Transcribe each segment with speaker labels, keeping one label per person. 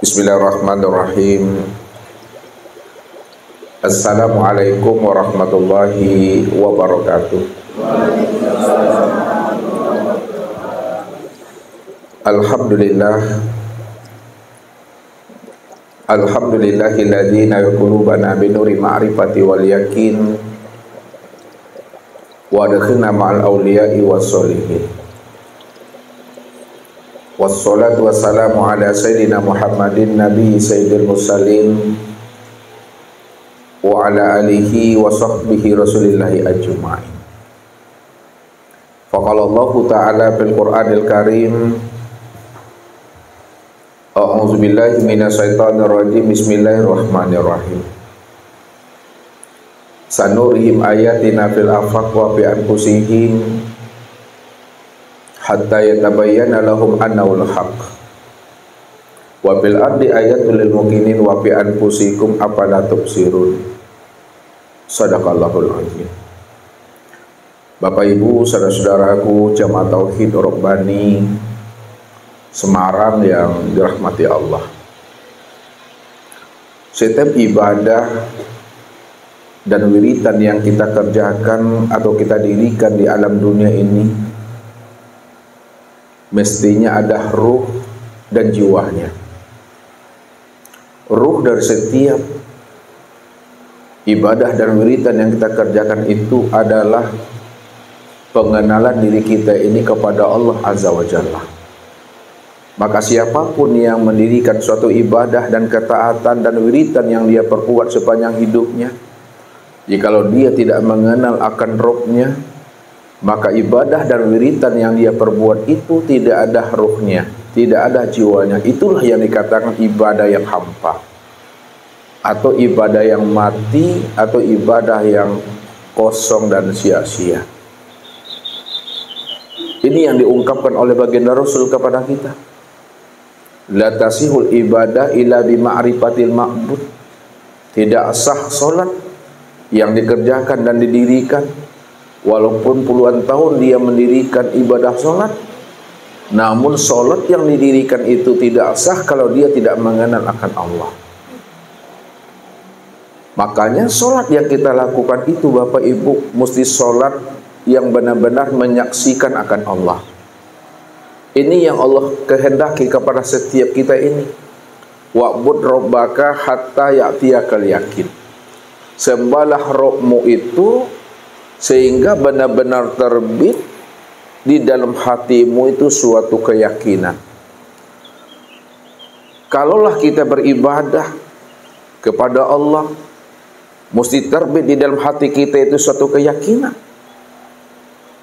Speaker 1: Bismillahirrahmanirrahim. Assalamualaikum warahmatullahi wabarakatuh. Alhamdulillah. Alhamdulillahilladzi nara qulubana binuri ma'rifati wal yakin wa adkhilna ma'al awliya'i wassolihin. Wassalatu wassalamu ala sayyidina Muhammadin nabi sayyidil mursalin wa ala alihi wa sahbihi rasulillahi ajma'in. Faqala Allah ta'ala fil Qur'anil Karim, a'udzu billahi minasyaitonir rajim, bismillahirrahmanirrahim. Sanurihim ayatina fil afaq wa fi anfusihim hatta yatabayyana lahum annahul haqq wa fil ardi ayatul lil muqinin wa fi anfusikum afala tubsirun. Shadaqallahul azim. Bapak Ibu, saudara-saudaraku jamaah tauhid Rabbani Semarang yang dirahmati Allah. Setiap ibadah dan wiridan yang kita kerjakan atau kita dirikan di alam dunia ini mestinya ada ruh dan jiwanya. Ruh dari setiap ibadah dan wiridan yang kita kerjakan itu adalah pengenalan diri kita ini kepada Allah Azza wa Jalla. Maka siapapun yang mendirikan suatu ibadah dan ketaatan dan wiridan yang dia perbuat sepanjang hidupnya, jikalau dia tidak mengenal akan rohnya, maka ibadah dan wiridan yang dia perbuat itu tidak ada ruhnya, tidak ada jiwanya. Itulah yang dikatakan ibadah yang hampa, atau ibadah yang mati, atau ibadah yang kosong dan sia-sia. Ini yang diungkapkan oleh baginda Rasul kepada kita. La tasihul ibadah illa bima'rifatil ma'bud. Tidak sah solat yang dikerjakan dan didirikan, walaupun puluhan tahun dia mendirikan ibadah solat, namun solat yang didirikan itu tidak sah kalau dia tidak mengenal akan Allah. Makanya solat yang kita lakukan itu Bapak Ibu mesti solat yang benar-benar menyaksikan akan Allah. Ini yang Allah kehendaki kepada setiap kita ini. Wa'bud rabbaka hatta ya'tiyakal yakin. Sembahlah Rabbmu itu sehingga benar-benar terbit di dalam hatimu itu suatu keyakinan. Kalaulah kita beribadah kepada Allah, mesti terbit di dalam hati kita itu suatu keyakinan.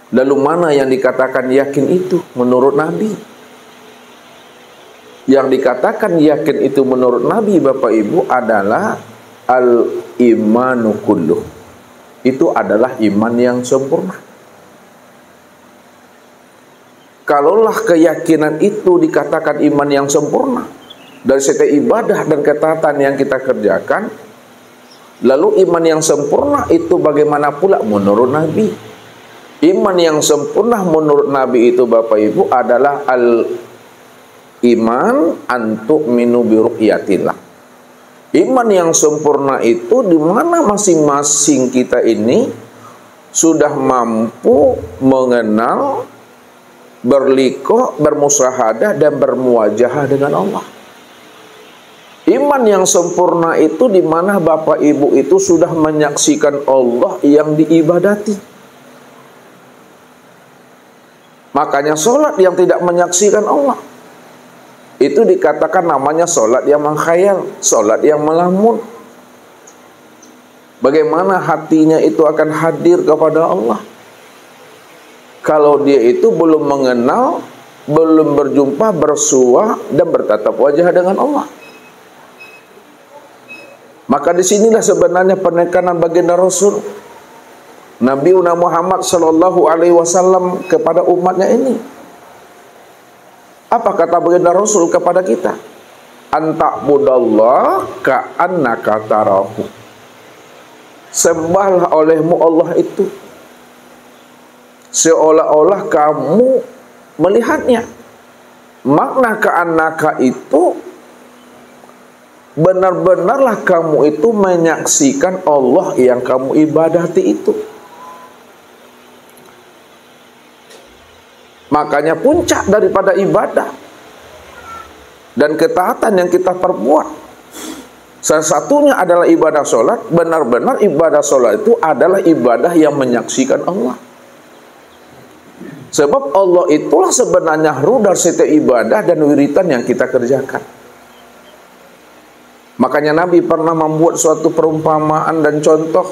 Speaker 1: Lalu mana yang dikatakan yakin itu menurut Nabi? Yang dikatakan yakin itu menurut Nabi Bapak Ibu adalah al-imanu kulluh. Itu adalah iman yang sempurna. Kalaulah keyakinan itu dikatakan iman yang sempurna dari setiap ibadah dan ketaatan yang kita kerjakan, lalu iman yang sempurna itu bagaimana pula menurut Nabi? Iman yang sempurna menurut Nabi itu Bapak Ibu adalah al-iman antuk minu biru'yatillah. Iman yang sempurna itu di mana masing-masing kita ini sudah mampu mengenal, berliqah, bermusyahadah dan bermuwajahah dengan Allah. Iman yang sempurna itu di mana Bapak Ibu itu sudah menyaksikan Allah yang diibadati. Makanya solat yang tidak menyaksikan Allah itu dikatakan namanya solat yang mengkhayal, solat yang melamun. Bagaimana hatinya itu akan hadir kepada Allah kalau dia itu belum mengenal, belum berjumpa, bersua dan bertatap wajah dengan Allah. Maka disinilah sebenarnya penekanan baginda Rasul Nabi Muhammad sallallahu alaihi wasallam kepada umatnya ini. Apa kata baginda Rasul kepada kita? Anta'budallah ka'annaka tarahu. Sembahlah olehmu Allah itu seolah-olah kamu melihatnya. Makna ka'annaka itu benar-benarlah kamu itu menyaksikan Allah yang kamu ibadati itu. Makanya puncak daripada ibadah dan ketaatan yang kita perbuat, salah satunya adalah ibadah sholat. Benar-benar ibadah sholat itu adalah ibadah yang menyaksikan Allah. Sebab Allah itulah sebenarnya ruh dari setiap ibadah dan wiritan yang kita kerjakan. Makanya Nabi pernah membuat suatu perumpamaan dan contoh.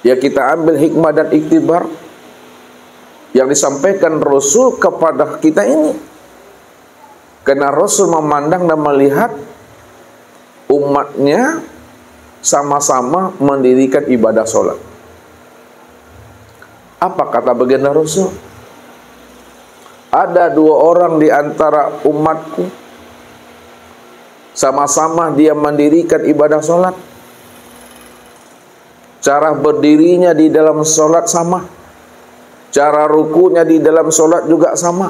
Speaker 1: Ya, kita ambil hikmah dan iktibar yang disampaikan Rasul kepada kita ini. Karena Rasul memandang dan melihat umatnya sama-sama mendirikan ibadah sholat. Apa kata baginda Rasul? Ada dua orang di antara umatku, sama-sama dia mendirikan ibadah sholat. Cara berdirinya di dalam sholat sama, cara rukunya di dalam sholat juga sama,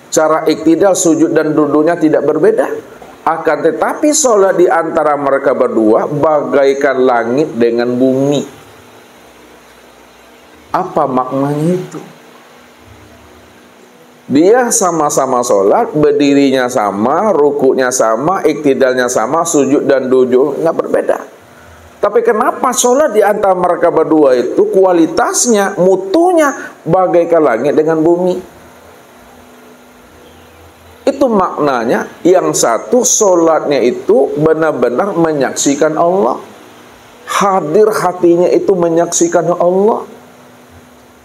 Speaker 1: cara iktidal, sujud dan duduknya tidak berbeda. Akan tetapi sholat di antara mereka berdua bagaikan langit dengan bumi. Apa maknanya itu? Dia sama-sama sholat, berdirinya sama, rukuknya sama, iktidalnya sama, sujud dan duduk nggak berbeda. Tapi kenapa sholat di antara mereka berdua itu kualitasnya, mutunya bagaikan langit dengan bumi? Itu maknanya, yang satu sholatnya itu benar-benar menyaksikan Allah. Hadir hatinya itu menyaksikan Allah.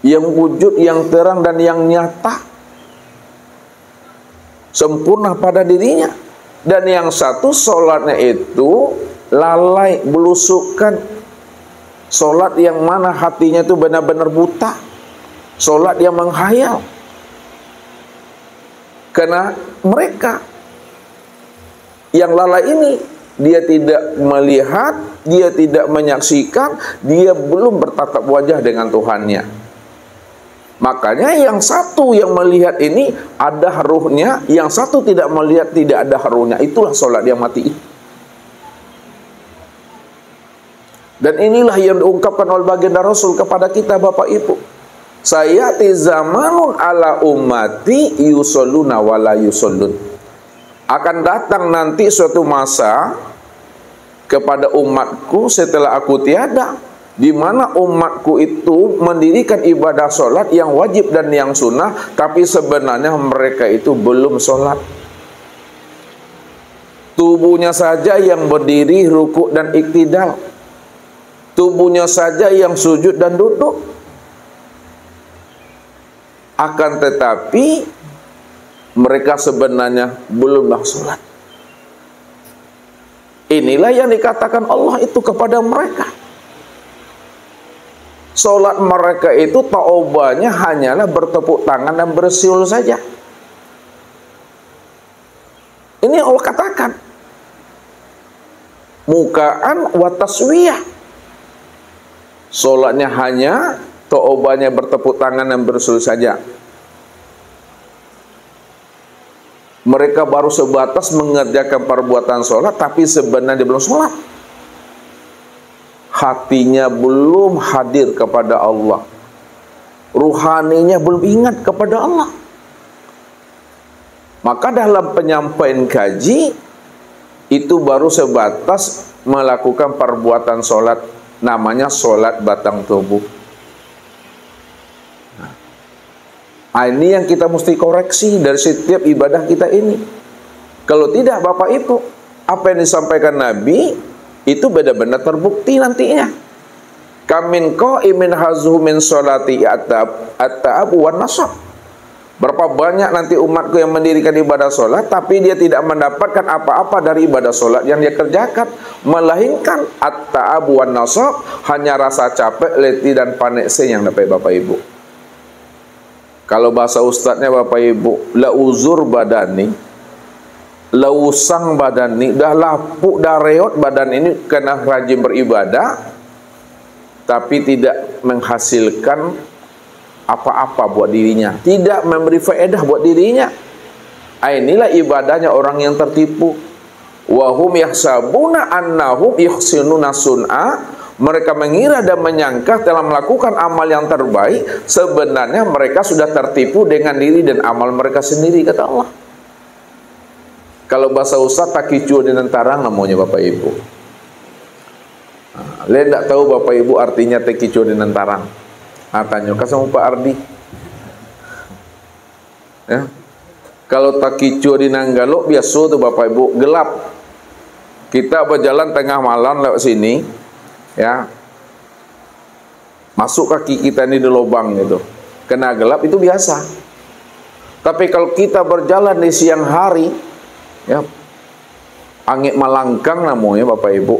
Speaker 1: Yang wujud, yang terang dan yang nyata. Sempurna pada dirinya. Dan yang satu sholatnya itu lalai, belusukan. Sholat yang mana hatinya itu benar-benar buta. Sholat yang menghayal. Karena mereka yang lalai ini, dia tidak melihat, dia tidak menyaksikan, dia belum bertatap wajah dengan Tuhannya. Makanya yang satu yang melihat ini ada ruhnya, yang satu tidak melihat, tidak ada ruhnya. Itulah sholat yang mati. Dan inilah yang diungkapkan oleh baginda Rasul kepada kita, Bapak Ibu. Sayati zamanun ala ummati yusalluna wala yusallun. Akan datang nanti suatu masa kepada umatku setelah aku tiada, di mana umatku itu mendirikan ibadah sholat yang wajib dan yang sunnah, tapi sebenarnya mereka itu belum sholat. Tubuhnya saja yang berdiri, rukuk dan iktidal. Tubuhnya saja yang sujud dan duduk. Akan tetapi mereka sebenarnya belumlah sholat. Inilah yang dikatakan Allah itu kepada mereka. Sholat mereka itu taubahnya hanyalah bertepuk tangan dan bersiul saja. Ini Allah katakan. Mukaan wa taswiyah. Sholatnya hanya taubahnya bertepuk tangan dan bersiul saja. Mereka baru sebatas mengerjakan perbuatan sholat, tapi sebenarnya belum sholat. Hatinya belum hadir kepada Allah. Ruhaninya belum ingat kepada Allah. Maka dalam penyampaian kaji, itu baru sebatas melakukan perbuatan sholat. Namanya sholat batang tubuh. Nah, ini yang kita mesti koreksi dari setiap ibadah kita ini. Kalau tidak, Bapak Ibu, apa yang disampaikan Nabi itu benar-benar terbukti nantinya. Kamin qaimin hazuhu min sholati at-ta'ab wan nasab. Berapa banyak nanti umatku yang mendirikan ibadah sholat, tapi dia tidak mendapatkan apa-apa dari ibadah sholat yang dia kerjakan, melainkan at-ta'ab wan nasab, hanya rasa capek, letih dan panekse yang dapat Bapak Ibu. Kalau bahasa ustadznya Bapak Ibu, la uzur badani, lausang badan ini, dah lapuk, dah reot badan ini kena rajin beribadah, tapi tidak menghasilkan apa-apa buat dirinya, tidak memberi faedah buat dirinya. Inilah ibadahnya orang yang tertipu. Wa hum yahsabuna annahum yuhsinuna sun'a. Mereka mengira dan menyangka telah melakukan amal yang terbaik, sebenarnya mereka sudah tertipu dengan diri dan amal mereka sendiri, kata Allah. Kalau bahasa Ustaz, takicu dengan tarang namanya Bapak Ibu. Lihat tak tahu Bapak Ibu artinya takicu dengan tarang? Tanyakan sama Pak Ardi. Ya. Kalau takicu di Nanggalo biasa tuh Bapak Ibu, gelap. Kita berjalan tengah malam lewat sini, ya, masuk kaki kita ini di lubang gitu, kena gelap, itu biasa. Tapi kalau kita berjalan di siang hari, ya, angin malangkang namanya Bapak Ibu,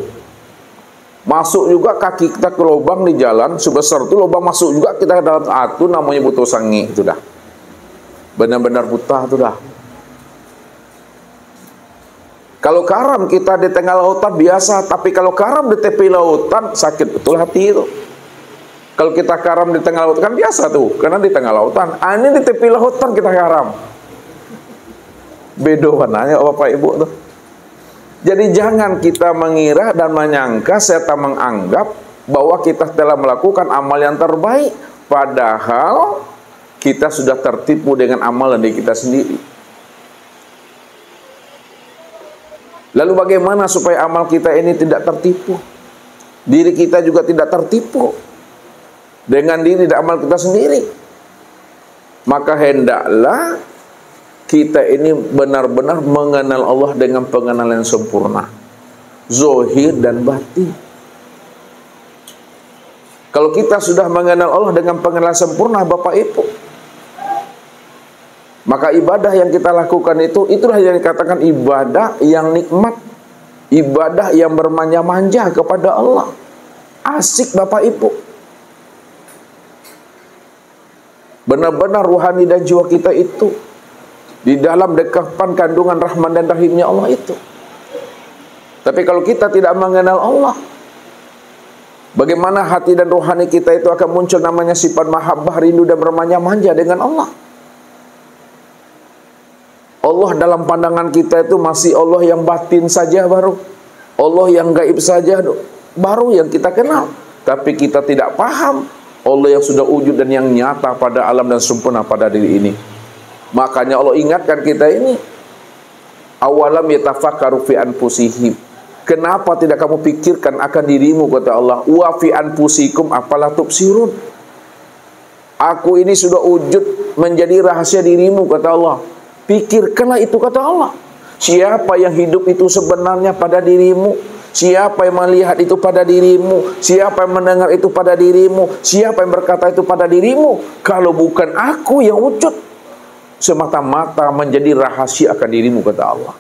Speaker 1: masuk juga kaki kita ke lubang di jalan sebesar itu, lubang masuk juga kita ke dalam atu, namanya butuh sangi, itu dah benar-benar buta, itu dah. Kalau karam kita di tengah lautan biasa, tapi kalau karam di tepi lautan sakit betul hati itu. Kalau kita karam di tengah lautan kan biasa tuh, karena di tengah lautan. Ini di tepi lautan kita karam. Beda warnanya Bapak Ibu tuh. Jadi jangan kita mengira dan menyangka serta menganggap bahwa kita telah melakukan amal yang terbaik, padahal kita sudah tertipu dengan amalan diri kita sendiri. Lalu bagaimana supaya amal kita ini tidak tertipu? Diri kita juga tidak tertipu dengan diri dan amal kita sendiri. Maka hendaklah kita ini benar-benar mengenal Allah dengan pengenalan yang sempurna, zahir dan batin. Kalau kita sudah mengenal Allah dengan pengenalan sempurna Bapak Ibu, maka ibadah yang kita lakukan itu, itulah yang dikatakan ibadah yang nikmat, ibadah yang bermanja-manja kepada Allah. Asik Bapak Ibu. Benar-benar ruhani dan jiwa kita itu di dalam dekapan kandungan rahman dan rahimnya Allah itu. Tapi kalau kita tidak mengenal Allah, bagaimana hati dan rohani kita itu akan muncul namanya sifat mahabbah, rindu dan bermanja-manja dengan Allah. Allah dalam pandangan kita itu masih Allah yang batin saja baru, Allah yang gaib saja baru yang kita kenal. Tapi kita tidak paham Allah yang sudah wujud dan yang nyata pada alam dan sempurna pada diri ini. Makanya Allah ingatkan kita ini, awalam yatafakkaru fi anfusihim. Kenapa tidak kamu pikirkan akan dirimu, kata Allah. Wa fi anfusikum afala tubsirun. Aku ini sudah wujud menjadi rahasia dirimu, kata Allah. Pikirkanlah itu, kata Allah. Siapa yang hidup itu sebenarnya pada dirimu? Siapa yang melihat itu pada dirimu? Siapa yang mendengar itu pada dirimu? Siapa yang berkata itu pada dirimu? Kalau bukan aku yang wujud, semata-mata menjadi rahasia akan dirimu, kata Allah.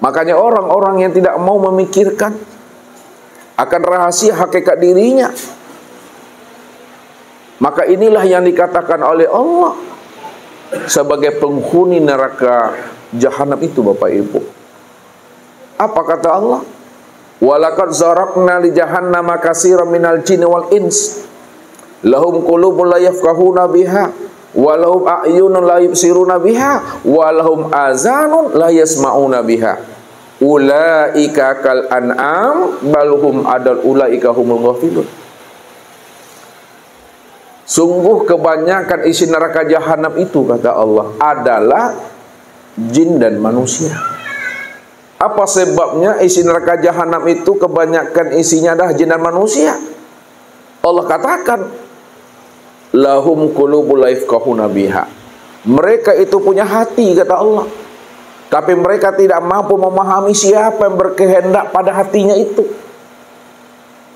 Speaker 1: Makanya orang-orang yang tidak mau memikirkan akan rahasia hakikat dirinya, maka inilah yang dikatakan oleh Allah sebagai penghuni neraka jahanam itu, Bapak Ibu. Apa kata Allah? Walaqad zaraqna li jahannama katsiran minal jinni wal ins lahum qulubun la yafqahuna biha wa lahum a'yunun la yubsiruna biha wa lahum azanun la yasma'una biha ulaika kal an'am bal hum adal ulaika humul ghafilun. Sungguh kebanyakan isi neraka jahanam itu, kata Allah, adalah jin dan manusia. Apa sebabnya isi neraka jahanam itu kebanyakan isinya adalah jin dan manusia? Allah katakan, lahum qulubul la yafqahuna biha. Mereka itu punya hati, kata Allah, tapi mereka tidak mampu memahami siapa yang berkehendak pada hatinya itu.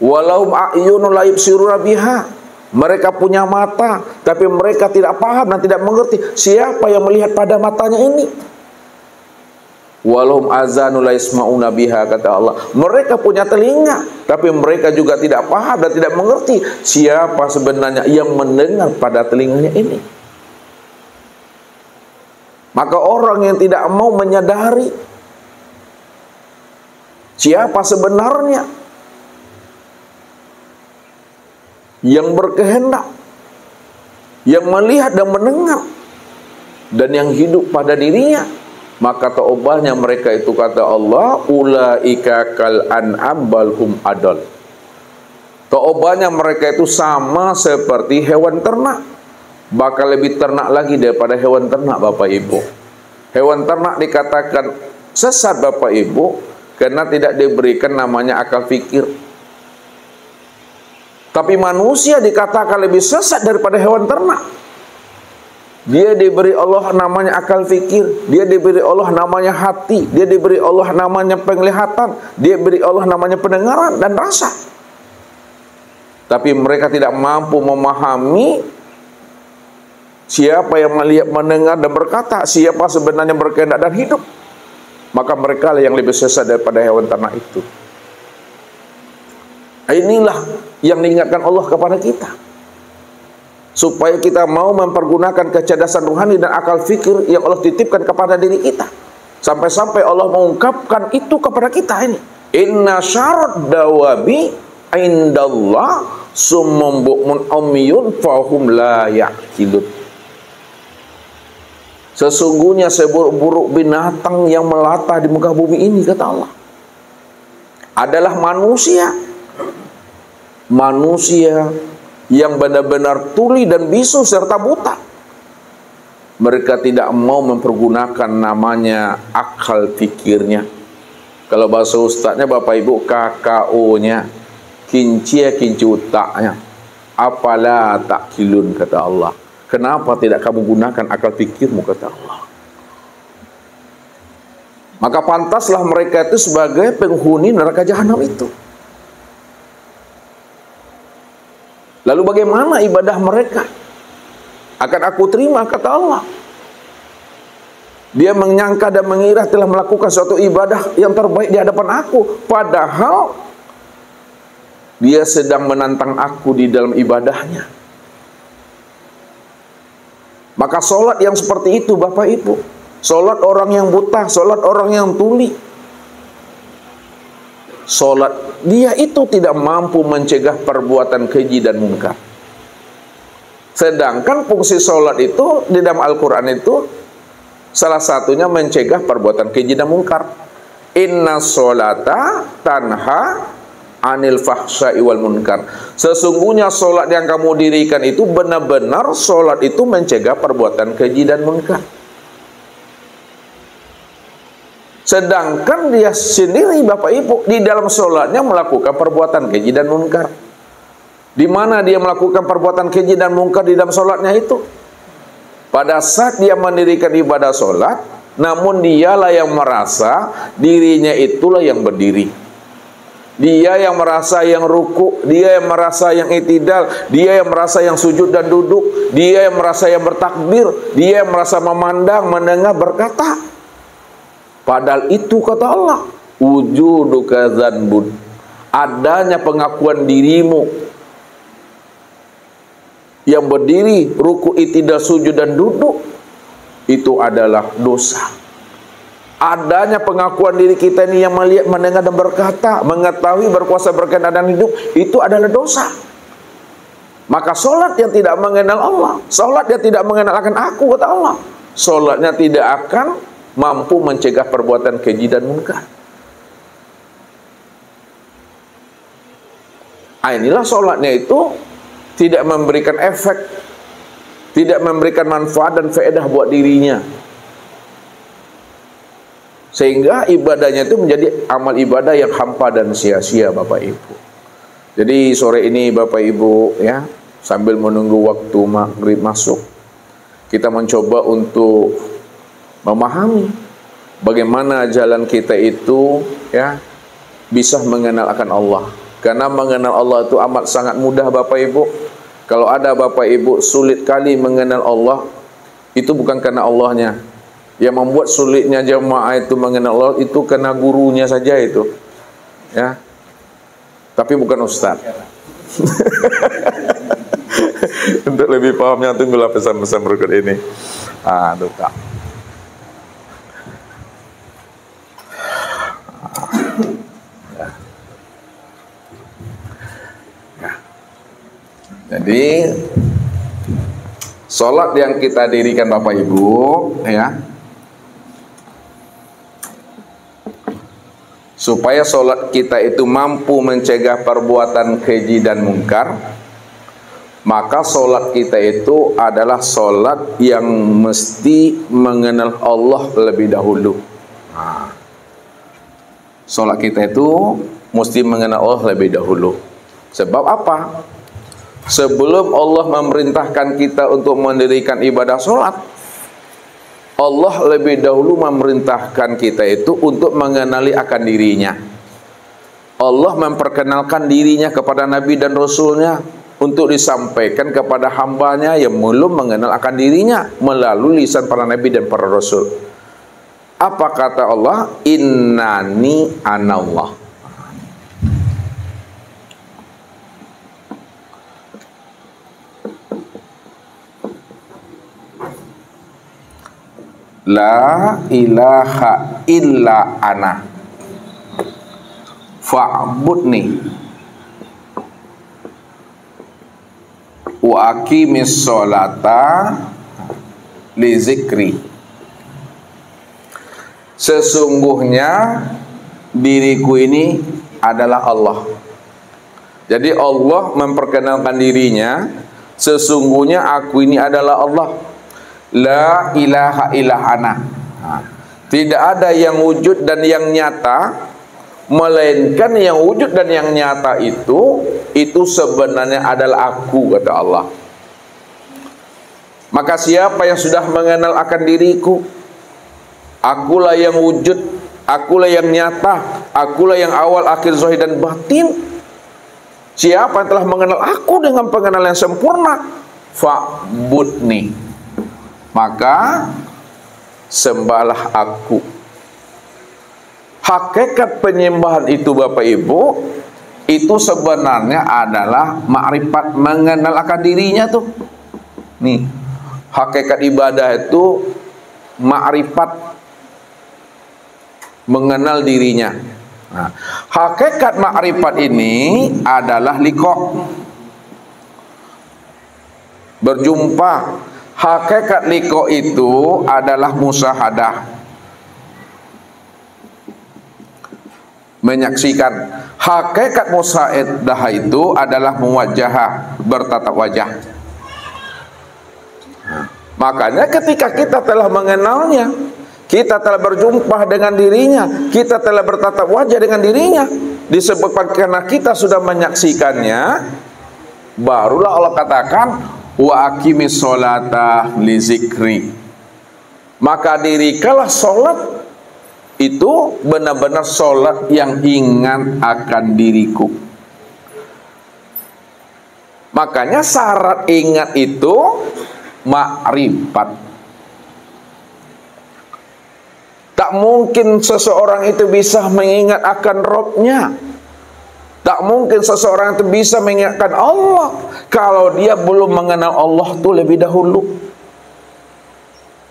Speaker 1: Walahum a'yunun la yubsiruna biha. Mereka punya mata, tapi mereka tidak paham dan tidak mengerti siapa yang melihat pada matanya ini. Walahum azanun la yasma'una biha, kata Allah. Mereka punya telinga, tapi mereka juga tidak paham dan tidak mengerti siapa sebenarnya yang mendengar pada telinganya ini. Maka orang yang tidak mau menyadari siapa sebenarnya yang berkehendak, yang melihat dan mendengar, dan yang hidup pada dirinya, maka taubahnya mereka itu, kata Allah, ulaika kal an'am bal hum adal. Taubahnya mereka itu sama seperti hewan ternak, bakal lebih ternak lagi daripada hewan ternak, Bapak Ibu. Hewan ternak dikatakan sesat, Bapak Ibu, karena tidak diberikan namanya akal fikir. Tapi manusia dikatakan lebih sesat daripada hewan ternak. Dia diberi Allah namanya akal fikir, dia diberi Allah namanya hati, dia diberi Allah namanya penglihatan, dia diberi Allah namanya pendengaran dan rasa. Tapi mereka tidak mampu memahami siapa yang melihat, mendengar dan berkata, siapa sebenarnya berkehendak dan hidup. Maka mereka lah yang lebih sesat daripada hewan ternak itu. Inilah yang diingatkan Allah kepada kita, supaya kita mau mempergunakan kecerdasan rohani dan akal fikir yang Allah titipkan kepada diri kita. Sampai-sampai Allah mengungkapkan itu kepada kita ini. Inna syarad dawabi indallah summum bu'mun umyun fahum la ya'qilun. Sesungguhnya seburuk-buruk binatang yang melata di muka bumi ini, kata Allah, adalah manusia. Manusia yang benar-benar tuli dan bisu serta buta. Mereka tidak mau mempergunakan namanya akal fikirnya. Kalau bahasa ustadznya, Bapak Ibu, KKO-nya, kincia kinci utaknya. Apalah takkilun, kata Allah. Kenapa tidak kamu gunakan akal fikirmu, kata Allah. Maka pantaslah mereka itu sebagai penghuni neraka jahanam itu. Lalu bagaimana ibadah mereka akan aku terima, kata Allah. Dia menyangka dan mengira telah melakukan suatu ibadah yang terbaik di hadapan aku, padahal dia sedang menantang aku di dalam ibadahnya. Maka solat yang seperti itu, Bapak Ibu, solat orang yang buta, solat orang yang tuli, solat dia itu tidak mampu mencegah perbuatan keji dan mungkar. Sedangkan fungsi solat itu di dalam Al-Quran itu salah satunya mencegah perbuatan keji dan mungkar. Inna sholata tanha anil fahsya'i wal munkar. Sesungguhnya solat yang kamu dirikan itu benar-benar solat itu mencegah perbuatan keji dan mungkar. Sedangkan dia sendiri, Bapak Ibu, di dalam sholatnya melakukan perbuatan keji dan munkar. Di mana dia melakukan perbuatan keji dan munkar di dalam sholatnya itu? Pada saat dia mendirikan ibadah sholat, namun dialah yang merasa dirinya itulah yang berdiri. Dia yang merasa yang ruku, dia yang merasa yang i'tidal, dia yang merasa yang sujud dan duduk, dia yang merasa yang bertakbir, dia yang merasa memandang, mendengar, berkata. Padahal itu, kata Allah, wujuduka dzanbun, adanya pengakuan dirimu yang berdiri, ruku, i'tidal, sujud dan duduk, itu adalah dosa. Adanya pengakuan diri kita ini yang melihat, mendengar dan berkata, mengetahui, berkuasa, berkehendak dan hidup, itu adalah dosa. Maka solat yang tidak mengenal Allah, solat yang tidak mengenal akan aku, kata Allah, solatnya tidak akan mampu mencegah perbuatan keji dan munkar. Inilah solatnya itu tidak memberikan efek, tidak memberikan manfaat dan faedah buat dirinya, sehingga ibadahnya itu menjadi amal ibadah yang hampa dan sia-sia, Bapak Ibu. Jadi sore ini, Bapak Ibu, ya, sambil menunggu waktu maghrib masuk, kita mencoba untuk memahami bagaimana jalan kita itu, ya, bisa mengenal akan Allah. Karena mengenal Allah itu amat sangat mudah, Bapak Ibu. Kalau ada Bapak Ibu sulit kali mengenal Allah, itu bukan karena Allahnya. Yang membuat sulitnya jemaah itu mengenal Allah itu karena gurunya saja itu, ya. Tapi bukan ustaz. Untuk lebih pahamnya tunggulah pesan-pesan berikut ini. Tuh, Kak. Jadi Salat yang kita dirikan Bapak Ibu, ya, supaya salat kita itu mampu mencegah perbuatan keji dan mungkar, maka salat kita itu adalah salat yang mesti mengenal Allah lebih dahulu. Nah, salat kita itu mesti mengenal Allah lebih dahulu. Sebab apa? Sebelum Allah memerintahkan kita untuk mendirikan ibadah sholat, Allah lebih dahulu memerintahkan kita itu untuk mengenali akan dirinya. Allah memperkenalkan dirinya kepada Nabi dan Rasulnya untuk disampaikan kepada hambanya yang belum mengenal akan dirinya melalui lisan para Nabi dan para Rasul. Apa kata Allah? Innani anallah. La ilaha illa ana fa'budni wa aqimis sholata li zikri. Sesungguhnya diriku ini adalah Allah. Jadi Allah memperkenalkan dirinya, sesungguhnya aku ini adalah Allah. La ilaha illa ana. Tidak ada yang wujud dan yang nyata, melainkan yang wujud dan yang nyata itu sebenarnya adalah aku, kata Allah. Maka siapa yang sudah mengenal akan diriku, akulah yang wujud, akulah yang nyata, akulah yang awal, akhir, zahir dan batin. Siapa yang telah mengenal aku dengan pengenalan yang sempurna, fa'budni, maka sembahlah aku. Hakikat penyembahan itu Bapak Ibu, itu sebenarnya adalah ma'rifat, mengenal akan dirinya tuh. Nih, hakikat ibadah itu ma'rifat, mengenal dirinya. Nah, hakikat ma'rifat ini adalah liqa, berjumpa. Hakikat liqa itu adalah musyahadah, menyaksikan. Hakikat musyahadah itu adalah muwajjahah, bertatap wajah. Makanya ketika kita telah mengenalnya, kita telah berjumpa dengan dirinya, kita telah bertatap wajah dengan dirinya, disebabkan karena kita sudah menyaksikannya, barulah Allah katakan wa aqimis sholata li zikri. Maka dirikalah sholat itu benar-benar sholat yang ingat akan diriku. Makanya syarat ingat itu ma'rifat. Tak mungkin seseorang itu bisa mengingat akan Rabb-nya. Tak mungkin seseorang itu bisa mengingatkan Allah kalau dia belum mengenal Allah itu lebih dahulu.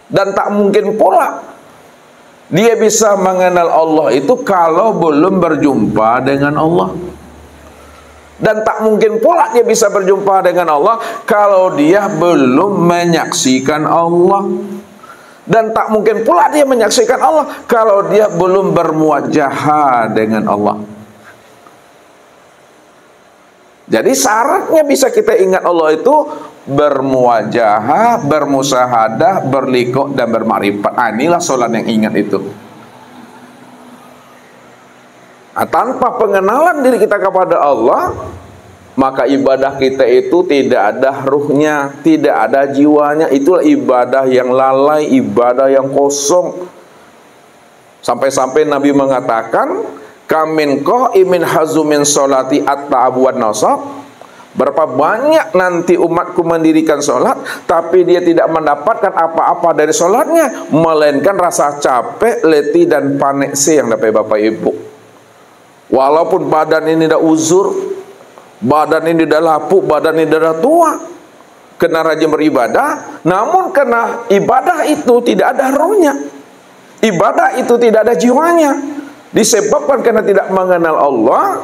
Speaker 1: Dan tak mungkin pula dia bisa mengenal Allah itu kalau belum berjumpa dengan Allah. Dan tak mungkin pula dia bisa berjumpa dengan Allah kalau dia belum menyaksikan Allah. Dan tak mungkin pula dia menyaksikan Allah kalau dia belum bermuwajahah dengan Allah. Jadi syaratnya bisa kita ingat Allah itu bermuwajahah, bermusyahadah, berliqa dan bermakrifat. Inilah sholat yang ingat itu. Tanpa pengenalan diri kita kepada Allah, maka ibadah kita itu tidak ada ruhnya, tidak ada jiwanya. Itulah ibadah yang lalai, ibadah yang kosong. Sampai-sampai Nabi mengatakan, kamin qa'imin hazumin sholati at-ta'ab wan nasab. Berapa banyak nanti umatku mendirikan sholat, tapi dia tidak mendapatkan apa-apa dari sholatnya, melainkan rasa capek, letih dan panekse yang dapat Bapak Ibu. Walaupun badan ini dah uzur, badan ini dah lapuk, badan ini dah tua, kena rajin beribadah, namun kena ibadah itu tidak ada rohnya, ibadah itu tidak ada jiwanya. Disebabkan karena tidak mengenal Allah,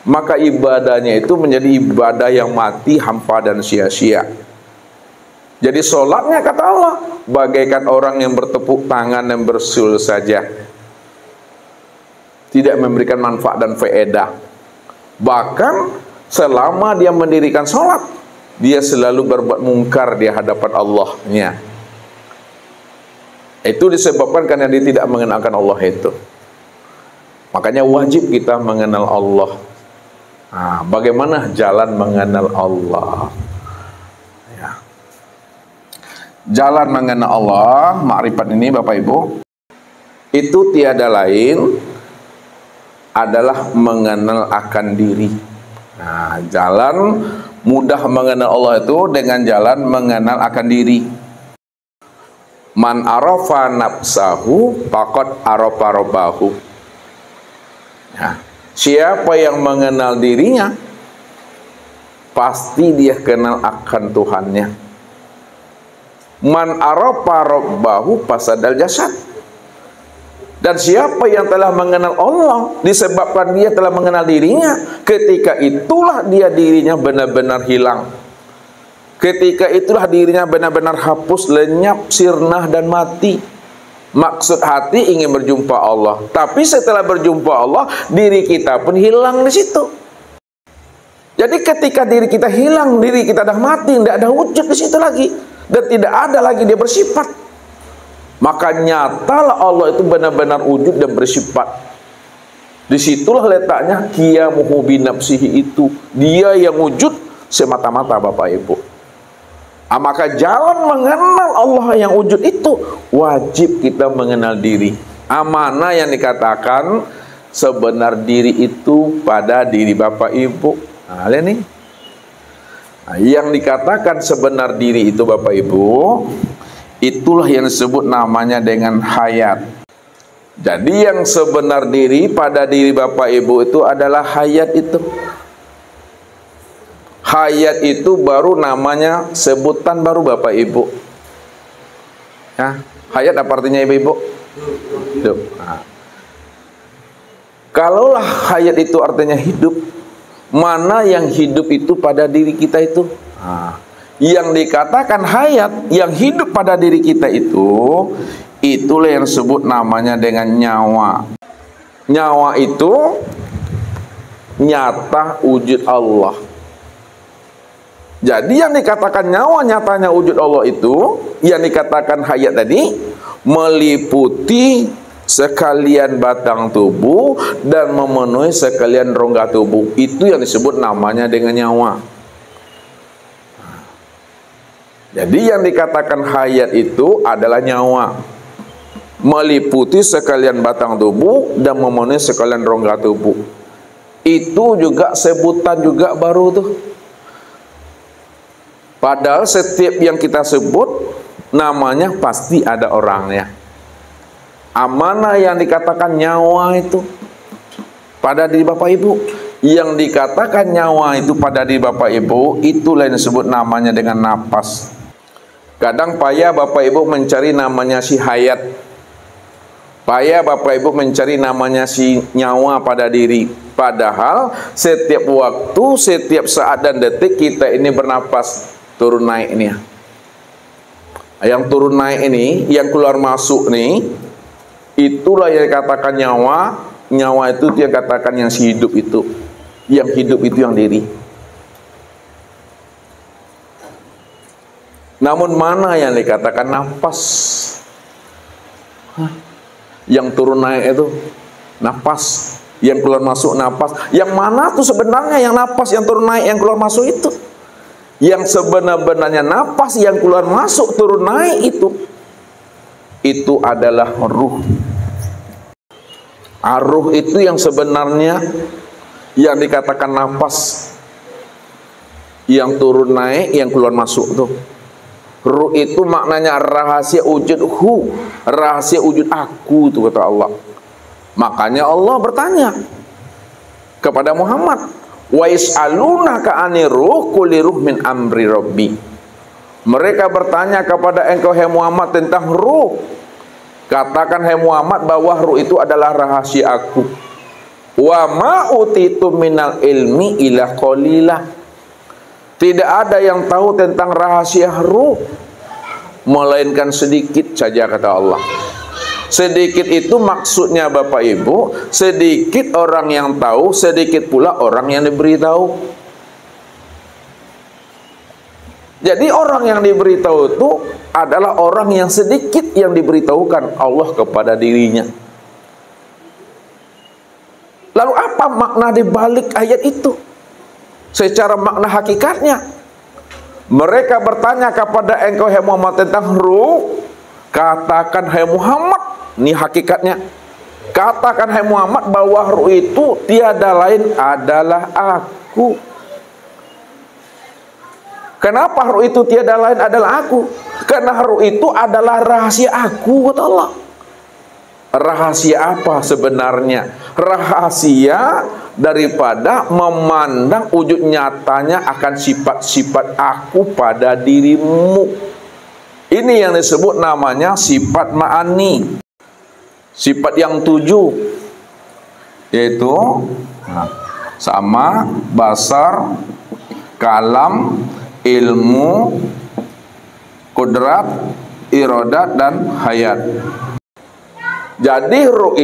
Speaker 1: maka ibadahnya itu menjadi ibadah yang mati, hampa dan sia-sia. Jadi sholatnya kata Allah bagaikan orang yang bertepuk tangan dan bersul saja, tidak memberikan manfaat dan faedah. Bahkan selama dia mendirikan sholat, dia selalu berbuat mungkar di hadapan Allahnya. Itu disebabkan karena dia tidak mengenalkan Allah itu. Makanya wajib kita mengenal Allah. Nah, bagaimana jalan mengenal Allah? Ya. Jalan mengenal Allah, makrifat ini Bapak Ibu, itu tiada lain adalah mengenal akan diri. Nah, jalan mudah mengenal Allah itu dengan jalan mengenal akan diri. Man arafa nafsahu faqad arafa rabbahu. Nah, siapa yang mengenal dirinya, pasti dia kenal akan Tuhannya. Man arafa rabbahu fasadal jasad. Dan siapa yang telah mengenal Allah, disebabkan dia telah mengenal dirinya, ketika itulah dia dirinya benar-benar hilang. Ketika itulah dirinya benar-benar hapus, lenyap, sirnah dan mati. Maksud hati ingin berjumpa Allah, tapi setelah berjumpa Allah, diri kita pun hilang di situ. Jadi ketika diri kita hilang, diri kita dah mati, tidak ada wujud di situ lagi, dan tidak ada lagi dia bersifat. Maka nyatalah Allah itu benar-benar wujud dan bersifat. Disitulah letaknya qiyamuhu binafsihi itu. Dia yang wujud semata-mata Bapak Ibu. Maka jalan mengenal Allah yang wujud itu, wajib kita mengenal diri. Mana yang dikatakan sebenar diri itu pada diri Bapak Ibu. Nah, lihat nih. Nah, yang dikatakan sebenar diri itu Bapak Ibu, itulah yang disebut namanya dengan hayat. Jadi yang sebenar diri pada diri Bapak Ibu itu adalah hayat itu. Hayat itu baru namanya sebutan baru Bapak Ibu. Ya, hayat apa artinya Ibu-ibu? Hidup. Nah. Kalaulah hayat itu artinya hidup, mana yang hidup itu pada diri kita itu? Nah. Yang dikatakan hayat, yang hidup pada diri kita itu, itulah yang disebut namanya dengan nyawa. Nyawa itu nyata wujud Allah. Jadi yang dikatakan nyawa nyatanya wujud Allah itu, yang dikatakan hayat tadi, meliputi sekalian batang tubuh dan memenuhi sekalian rongga tubuh. Itu yang disebut namanya dengan nyawa. Jadi yang dikatakan hayat itu adalah nyawa, meliputi sekalian batang tubuh dan memenuhi sekalian rongga tubuh. Itu juga sebutan juga baru tuh. Padahal setiap yang kita sebut namanya pasti ada orangnya. Mana yang dikatakan nyawa itu pada diri Bapak Ibu? Yang dikatakan nyawa itu pada diri Bapak Ibu, itulah yang disebut namanya dengan napas. Kadang payah Bapak Ibu mencari namanya si hayat, payah Bapak Ibu mencari namanya si nyawa pada diri. Padahal setiap waktu, setiap saat dan detik kita ini bernapas, turun naik ini. Yang turun naik ini, yang keluar masuk nih, itulah yang dikatakan nyawa. Nyawa itu dia katakan yang si hidup itu. Yang hidup itu yang diri. Namun mana yang dikatakan nafas? Yang turun naik itu nafas, yang keluar masuk nafas. Yang mana tuh sebenarnya yang nafas, yang turun naik, yang keluar masuk itu? Yang sebenar-benarnya nafas yang keluar masuk turun naik itu adalah ruh. Ruh itu yang sebenarnya yang dikatakan nafas yang turun naik, yang keluar masuk tuh. Ruh itu maknanya rahasia wujud rahasia wujud aku itu kata Allah. Makanya Allah bertanya kepada Muhammad, wa yas'alunaka 'anir ruh qul ruh min amri rabbi. Mereka bertanya kepada engkau hai Muhammad tentang ruh. Katakan hai Muhammad bahwa ruh itu adalah rahasia aku. Wa ma utitu minal ilmi illa qalila. Tidak ada yang tahu tentang rahasia ruh melainkan sedikit saja, kata Allah. Sedikit itu maksudnya Bapak Ibu, sedikit orang yang tahu, sedikit pula orang yang diberitahu. Jadi orang yang diberitahu itu adalah orang yang sedikit yang diberitahukan Allah kepada dirinya. Lalu apa makna di balik ayat itu? Secara makna hakikatnya, mereka bertanya kepada engkau hai Muhammad tentang ruh. Katakan hai Muhammad, ini hakikatnya. Katakan hai Muhammad bahwa ruh itu tiada lain adalah aku. Kenapa ruh itu tiada lain adalah aku? Karena ruh itu adalah rahasia aku, kata Allah. Rahasia apa sebenarnya? Rahasia daripada memandang wujud nyatanya akan sifat-sifat aku pada dirimu. Ini yang disebut namanya sifat ma'ani. Sifat yang 7, yaitu sama, basar, kalam, ilmu, kudrat, iradat, dan hayat. Jadi ruh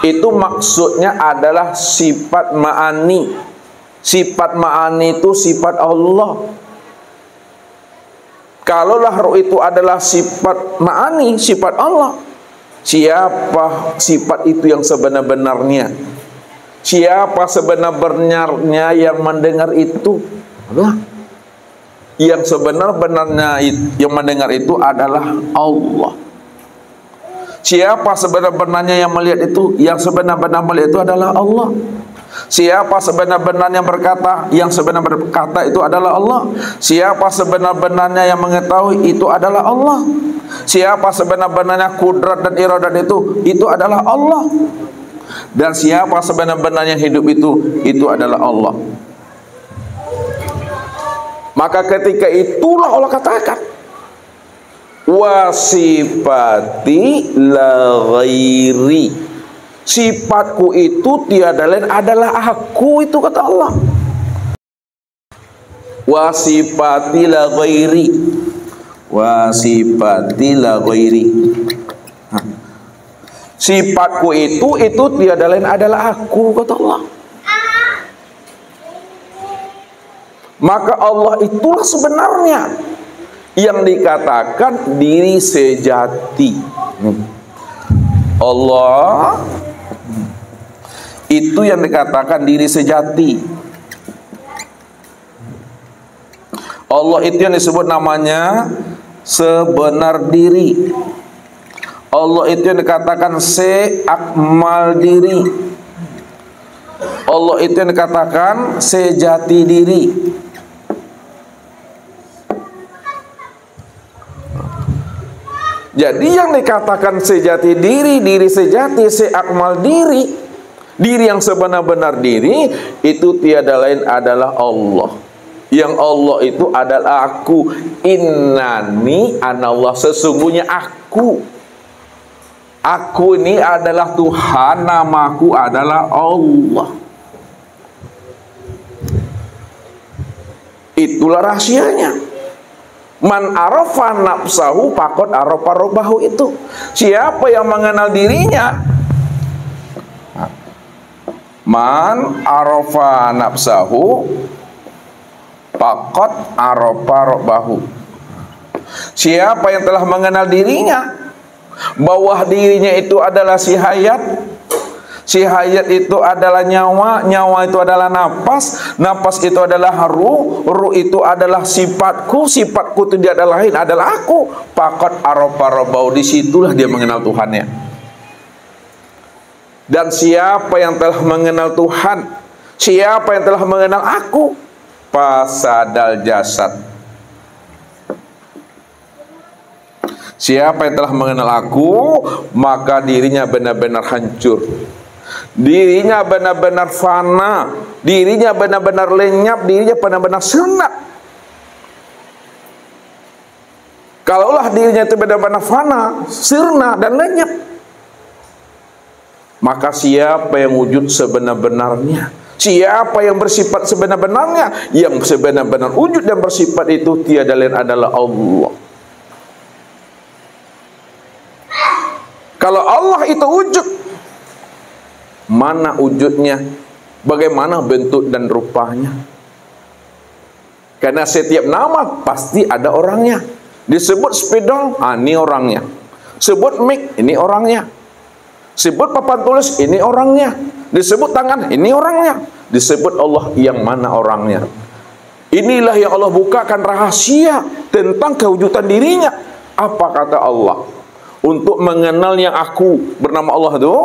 Speaker 1: itu maksudnya adalah sifat ma'ani. Sifat ma'ani itu sifat Allah. Kalaulah ruh itu adalah sifat ma'ani, sifat Allah, siapa sifat itu yang sebenar-benarnya? Siapa sebenar-benarnya yang mendengar itu? Yang sebenar-benarnya yang mendengar itu adalah Allah. Siapa sebenar-benarnya yang melihat itu? Yang sebenar-benar melihat itu adalah Allah. Siapa sebenar-benarnya berkata? Yang sebenar-benarnya berkata itu adalah Allah. Siapa sebenar-benarnya yang mengetahui? Itu adalah Allah. Siapa sebenar-benarnya kudrat dan iradat itu adalah Allah. Dan siapa sebenar-benarnya hidup itu adalah Allah. Maka ketika itulah Allah katakan, wasifati la ghairi, sifatku itu tiada lain adalah aku, itu kata Allah. Wasifati la ghairi, wasifati la ghairi, sifatku itu tiada lain adalah aku, kata Allah. Maka Allah itulah sebenarnya yang dikatakan diri sejati. Allah itu yang dikatakan diri sejati. Allah itu yang disebut namanya sebenar diri. Allah itu yang dikatakan seakmal diri. Allah itu yang dikatakan sejati diri. Jadi yang dikatakan sejati diri, diri sejati, seakmal diri, diri yang sebenar-benar diri, itu tiada lain adalah Allah. Yang Allah itu adalah aku. Innani anallah, sesungguhnya aku. Aku ini adalah Tuhan, namaku adalah Allah. Itulah rahasianya. Man arafa nafsahu faqad arafa rabbahu, itu siapa yang mengenal dirinya. Man arafa nafsahu faqad arafa rabbahu, siapa yang telah mengenal dirinya, bahwa dirinya itu adalah si hayat. Si hayat itu adalah nyawa, nyawa itu adalah napas, napas itu adalah ruh, ruh itu adalah sifatku, sifatku itu tidak ada lain adalah aku. Faqad arafa rabbahu, disitulah dia mengenal Tuhannya. Dan siapa yang telah mengenal Tuhan, siapa yang telah mengenal aku, fasadal jasad, siapa yang telah mengenal aku, maka dirinya benar-benar hancur. Dirinya benar-benar fana, dirinya benar-benar lenyap, dirinya benar-benar sirna. Kalaulah dirinya itu benar-benar fana, sirna, dan lenyap, maka siapa yang wujud sebenar-benarnya, Siapa yang bersifat sebenar-benarnya? Yang sebenar-benar wujud dan bersifat itu tiada lain adalah Allah. Kalau Allah itu wujud, mana wujudnya? Bagaimana bentuk dan rupanya? Karena setiap nama pasti ada orangnya. Disebut spidol, ini orangnya. Sebut mic, ini orangnya. Sebut papan tulis, ini orangnya. Disebut tangan, ini orangnya. Disebut Allah, yang mana orangnya. Inilah yang Allah bukakan rahasia tentang kewujudan dirinya. Apa kata Allah? Untuk mengenal yang aku bernama Allah itu,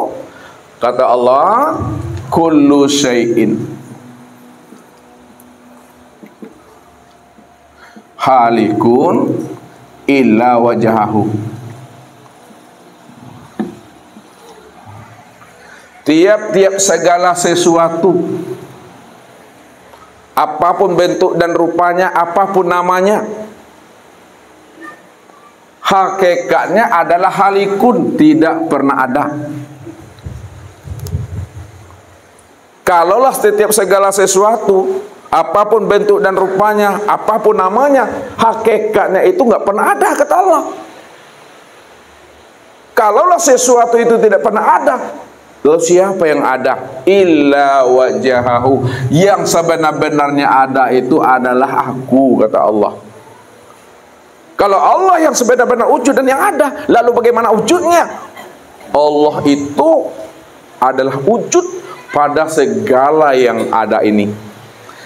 Speaker 1: kata Allah, kullu syai'in halikun illa wajahahu. Tiap-tiap segala sesuatu, apapun bentuk dan rupanya, apapun namanya, hakikatnya adalah halikun, tidak pernah ada. Kalaulah setiap segala sesuatu, apapun bentuk dan rupanya, apapun namanya, hakikatnya itu nggak pernah ada, kata Allah. Kalaulah sesuatu itu tidak pernah ada, lalu siapa yang ada? Illa wajahahu, yang sebenar-benarnya ada itu adalah aku, kata Allah. Kalau Allah yang sebenar-benar wujud dan yang ada, lalu bagaimana wujudnya? Allah itu adalah wujud pada segala yang ada ini.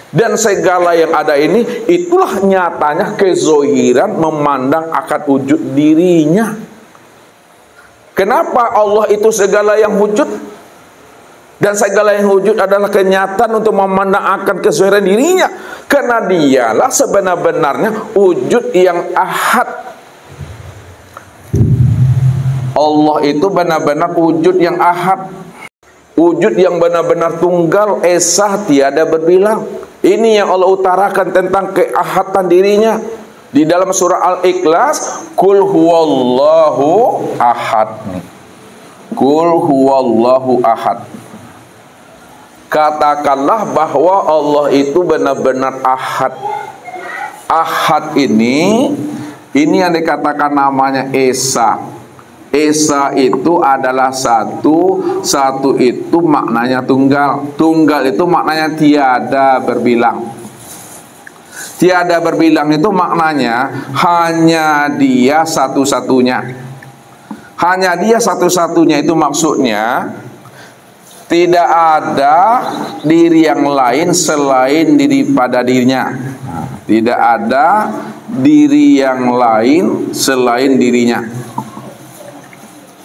Speaker 1: Dan segala yang ada ini, itulah nyatanya kezohiran memandang akan wujud dirinya. Kenapa Allah itu segala yang wujud? Dan segala yang wujud adalah kenyataan untuk memandang akan kezohiran dirinya. Karena dialah sebenar-benarnya wujud yang ahad. Allah itu benar-benar wujud yang ahad, wujud yang benar-benar tunggal, esa, tiada berbilang. Ini yang Allah utarakan tentang keahatan dirinya di dalam surah Al-Ikhlas. Qul huwallahu ahad. Qul huwallahu ahad. Katakanlah bahwa Allah itu benar-benar ahad. Ahad ini yang dikatakan namanya esa. Esa itu adalah satu, satu itu maknanya tunggal. Tunggal itu maknanya tiada berbilang. Tiada berbilang itu maknanya hanya dia satu-satunya. Hanya dia satu-satunya itu maksudnya tidak ada diri yang lain selain daripada dirinya. Tidak ada diri yang lain selain dirinya.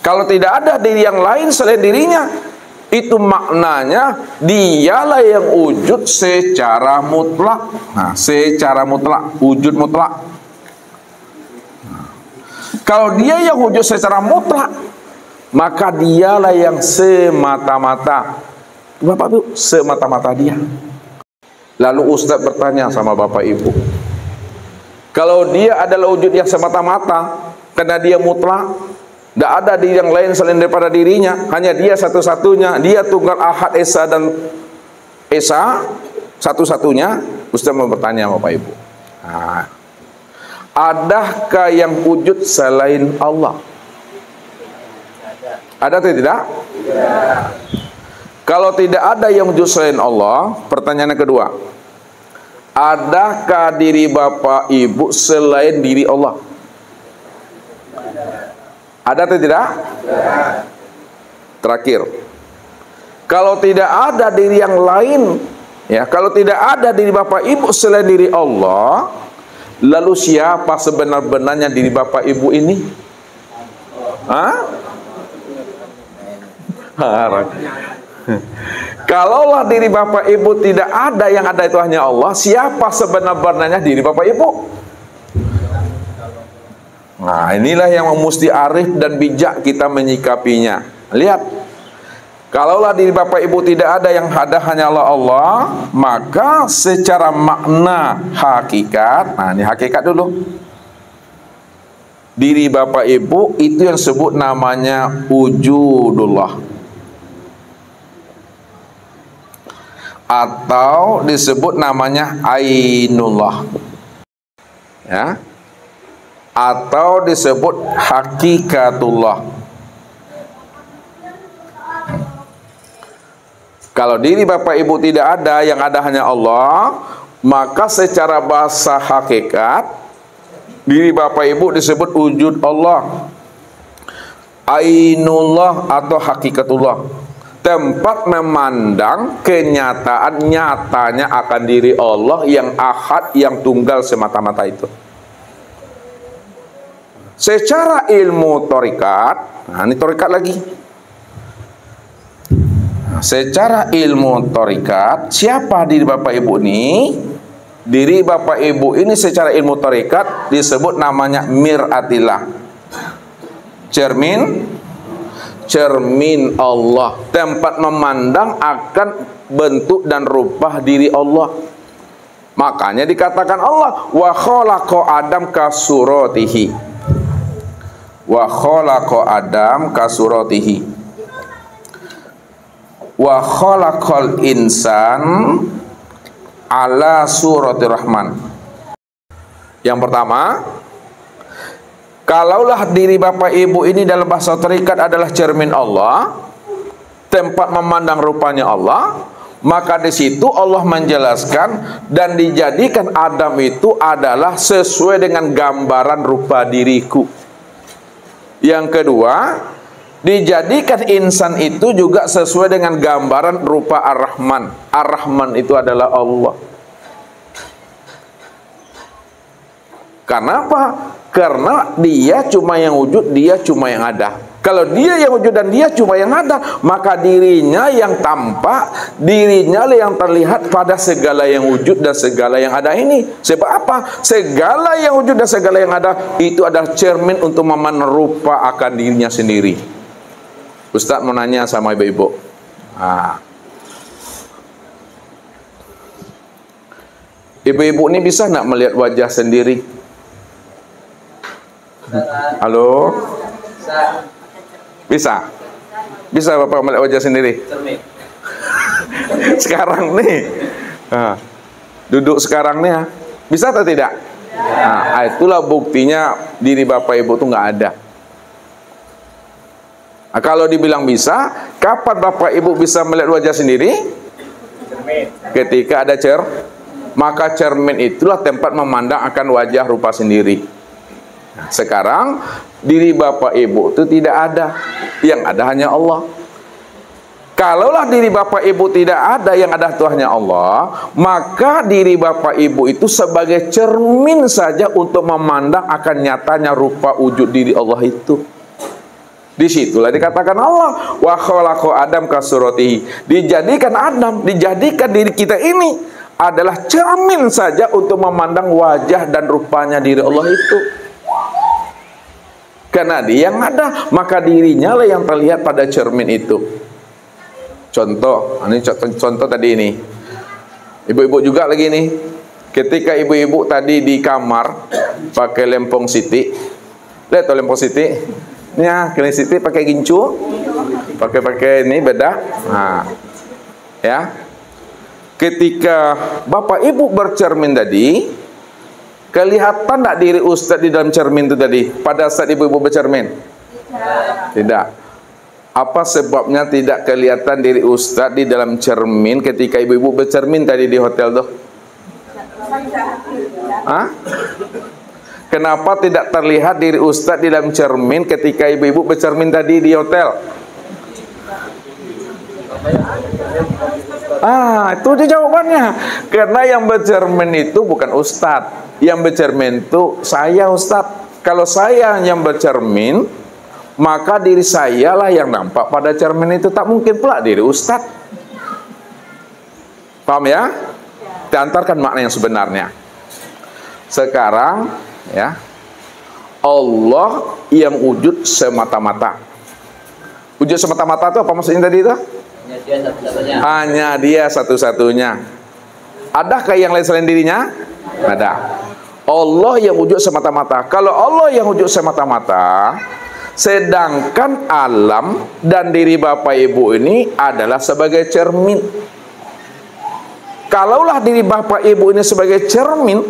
Speaker 1: Kalau tidak ada diri yang lain selain dirinya, itu maknanya dialah yang wujud secara mutlak. Nah, secara mutlak, wujud mutlak. Kalau dia yang wujud secara mutlak, maka dialah yang semata-mata. Bapak Ibu, semata-mata dia. Lalu Ustaz bertanya sama Bapak Ibu, kalau dia adalah wujud yang semata-mata, karena dia mutlak, tidak ada diri yang lain selain daripada dirinya, hanya dia satu-satunya, dia tunggal ahad esa dan esa satu-satunya. Ustaz mau bertanya Bapak Ibu, adakah yang wujud selain Allah? Ada atau tidak? Tidak. Kalau tidak ada yang wujud selain Allah, pertanyaan yang kedua, adakah diri Bapak Ibu selain diri Allah? Ada atau tidak? Tidak. Terakhir, kalau tidak ada diri yang lain, ya, kalau tidak ada diri Bapak Ibu selain diri Allah, lalu siapa sebenar-benarnya diri Bapak Ibu ini? Kalaulah diri Bapak Ibu tidak ada, yang ada itu hanya Allah, siapa sebenar-benarnya diri Bapak Ibu? Nah, inilah yang mesti arif dan bijak kita menyikapinya. Lihat, kalaulah diri Bapak Ibu tidak ada, yang ada hanyalah Allah, maka secara makna hakikat, nah ini hakikat dulu, diri Bapak Ibu itu yang sebut namanya wujudullah. atau disebut namanya ainullah, ya, atau disebut hakikatullah. Kalau diri Bapak Ibu tidak ada, yang ada hanya Allah, maka secara bahasa hakikat diri Bapak Ibu disebut wujud Allah, ainullah atau hakikatullah, tempat memandang kenyataan nyatanya akan diri Allah yang ahad, yang tunggal semata-mata itu. Secara ilmu torikat, nah ini torikat lagi. Secara ilmu torikat, siapa diri Bapak Ibu ini? Diri Bapak Ibu ini secara ilmu torikat disebut namanya mir'atillah, cermin Allah, tempat memandang akan bentuk dan rupa diri Allah. Makanya dikatakan Allah wa khalaqa Adam kasuratihi, wa khalaqa Adam kasuratihi, wa khalaqal insan ala suratir rahman. Yang pertama, kalaulah diri Bapak Ibu ini dalam bahasa terikat adalah cermin Allah, tempat memandang rupanya Allah, maka di situ Allah menjelaskan dan dijadikan Adam itu adalah sesuai dengan gambaran rupa diriku. Yang kedua, dijadikan insan itu juga sesuai dengan gambaran rupa Ar-Rahman. Ar-Rahman itu adalah Allah. Kenapa? Karena dia cuma yang wujud, dia cuma yang ada. Kalau dia yang wujud dan dia cuma yang ada, maka dirinya yang tampak, dirinya yang terlihat pada segala yang wujud dan segala yang ada ini. Sebab apa? Segala yang wujud dan segala yang ada itu adalah cermin untuk memandang rupa akan dirinya sendiri. Ustaz mau nanya sama ibu-ibu. Ibu-ibu ini bisa nggak melihat wajah sendiri? Halo? Bisa? Bisa Bapak melihat wajah sendiri? Sekarang nih, duduk sekarang nih, bisa atau tidak? Nah, itulah buktinya diri Bapak Ibu tuh nggak ada. Nah, kalau dibilang bisa, kapan Bapak Ibu bisa melihat wajah sendiri? Ketika ada maka cermin itulah tempat memandang akan wajah rupa sendiri. Nah, sekarang diri Bapak Ibu itu tidak ada, yang ada hanya Allah. Kalaulah diri Bapak Ibu tidak ada, yang ada Tuhannya Allah, maka diri Bapak Ibu itu sebagai cermin saja untuk memandang akan nyatanya rupa wujud diri Allah itu. Disitulah dikatakan Allah wa khalaqa Adam kasuratihi, dijadikan Adam, dijadikan diri kita ini adalah cermin saja untuk memandang wajah dan rupanya diri Allah itu. Karena dia yang ada, maka dirinya lah yang terlihat pada cermin itu. Contoh, ini contoh tadi ini. Ibu-ibu juga lagi nih. Ketika ibu-ibu tadi di kamar pakai lempong siti, lihat tuh lempong siti. Ya, kalian siti pakai gincu, pakai ini bedak. Nah, ya. Ketika Bapak Ibu bercermin tadi, kelihatan tak diri Ustadz di dalam cermin itu tadi pada saat ibu-ibu bercermin? Tidak. Apa sebabnya tidak kelihatan diri Ustadz di dalam cermin ketika ibu-ibu bercermin tadi di hotel tuh? Kenapa tidak terlihat diri Ustadz di dalam cermin ketika ibu-ibu bercermin tadi di hotel? Itu dia jawabannya. Karena yang bercermin itu bukan Ustadz. Yang bercermin itu saya, Ustadz. Kalau saya yang bercermin, maka diri saya lah yang nampak pada cermin itu. Tak mungkin pula diri Ustadz. Paham ya? Kita antarkan makna yang sebenarnya. Sekarang ya, Allah yang wujud semata-mata. Wujud semata-mata itu apa maksudnya tadi itu? Hanya dia satu-satunya. Adakah yang lain selain dirinya? Ada. Allah yang wujud semata-mata. Kalau Allah yang wujud semata-mata, sedangkan alam dan diri Bapak Ibu ini adalah sebagai cermin. Kalaulah diri bapak ibu ini sebagai cermin,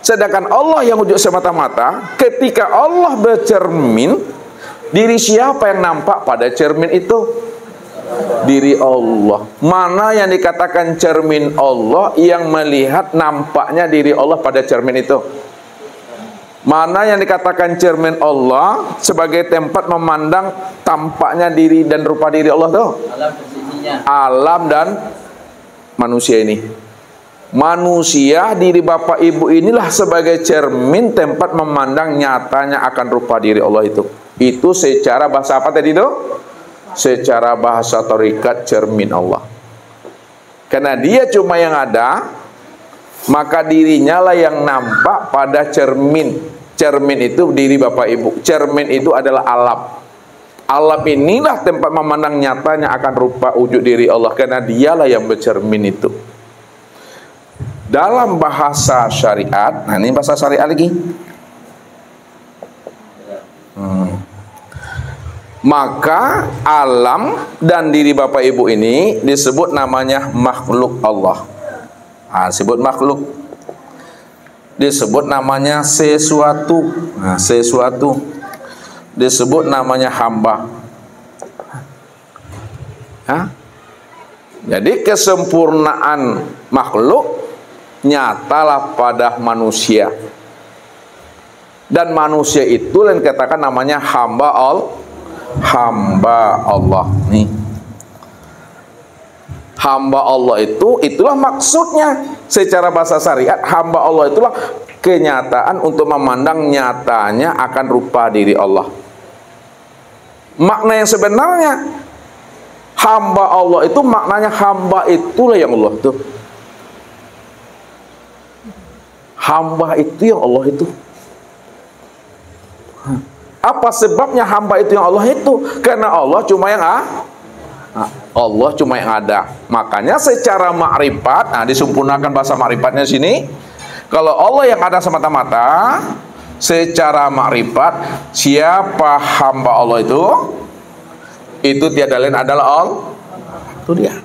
Speaker 1: sedangkan Allah yang wujud semata-mata, ketika Allah bercermin, diri siapa yang nampak pada cermin itu? Diri Allah. Mana yang dikatakan cermin Allah yang melihat nampaknya diri Allah pada cermin itu? Mana yang dikatakan cermin Allah sebagai tempat memandang tampaknya diri dan rupa diri Allah tuh? Alam dan manusia ini. Manusia, diri bapak ibu inilah sebagai cermin tempat memandang nyatanya akan rupa diri Allah itu. Itu secara bahasa apa tadi itu? Secara bahasa tarikat cermin Allah. Karena dia cuma yang ada, maka dirinya lah yang nampak pada cermin. Cermin itu diri bapak ibu. Cermin itu adalah alam. Alam inilah tempat memandang nyatanya akan rupa wujud diri Allah, karena dialah yang bercermin itu. Dalam bahasa syariat, nah ini bahasa syariat lagi. Maka alam dan diri bapak ibu ini disebut namanya makhluk Allah. Nah, disebut makhluk. Disebut namanya sesuatu. Nah, sesuatu. Disebut namanya hamba. Hah? Jadi kesempurnaan makhluk nyatalah pada manusia. Dan manusia itu yang katakan namanya hamba Allah. Nih. Hamba Allah itu, itulah maksudnya secara bahasa syariat. Hamba Allah itulah kenyataan untuk memandang nyatanya akan rupa diri Allah. Makna yang sebenarnya hamba Allah itu, maknanya hamba itulah yang Allah tuh. Hamba itu yang Allah itu. Apa sebabnya hamba itu yang Allah itu? Karena Allah cuma yang Allah cuma yang ada. Makanya secara makrifat, nah disempurnakan bahasa makrifat sini. Kalau Allah yang ada semata-mata, secara makrifat, siapa hamba Allah itu? Itu tiada lain adalah Allah. Itu dia.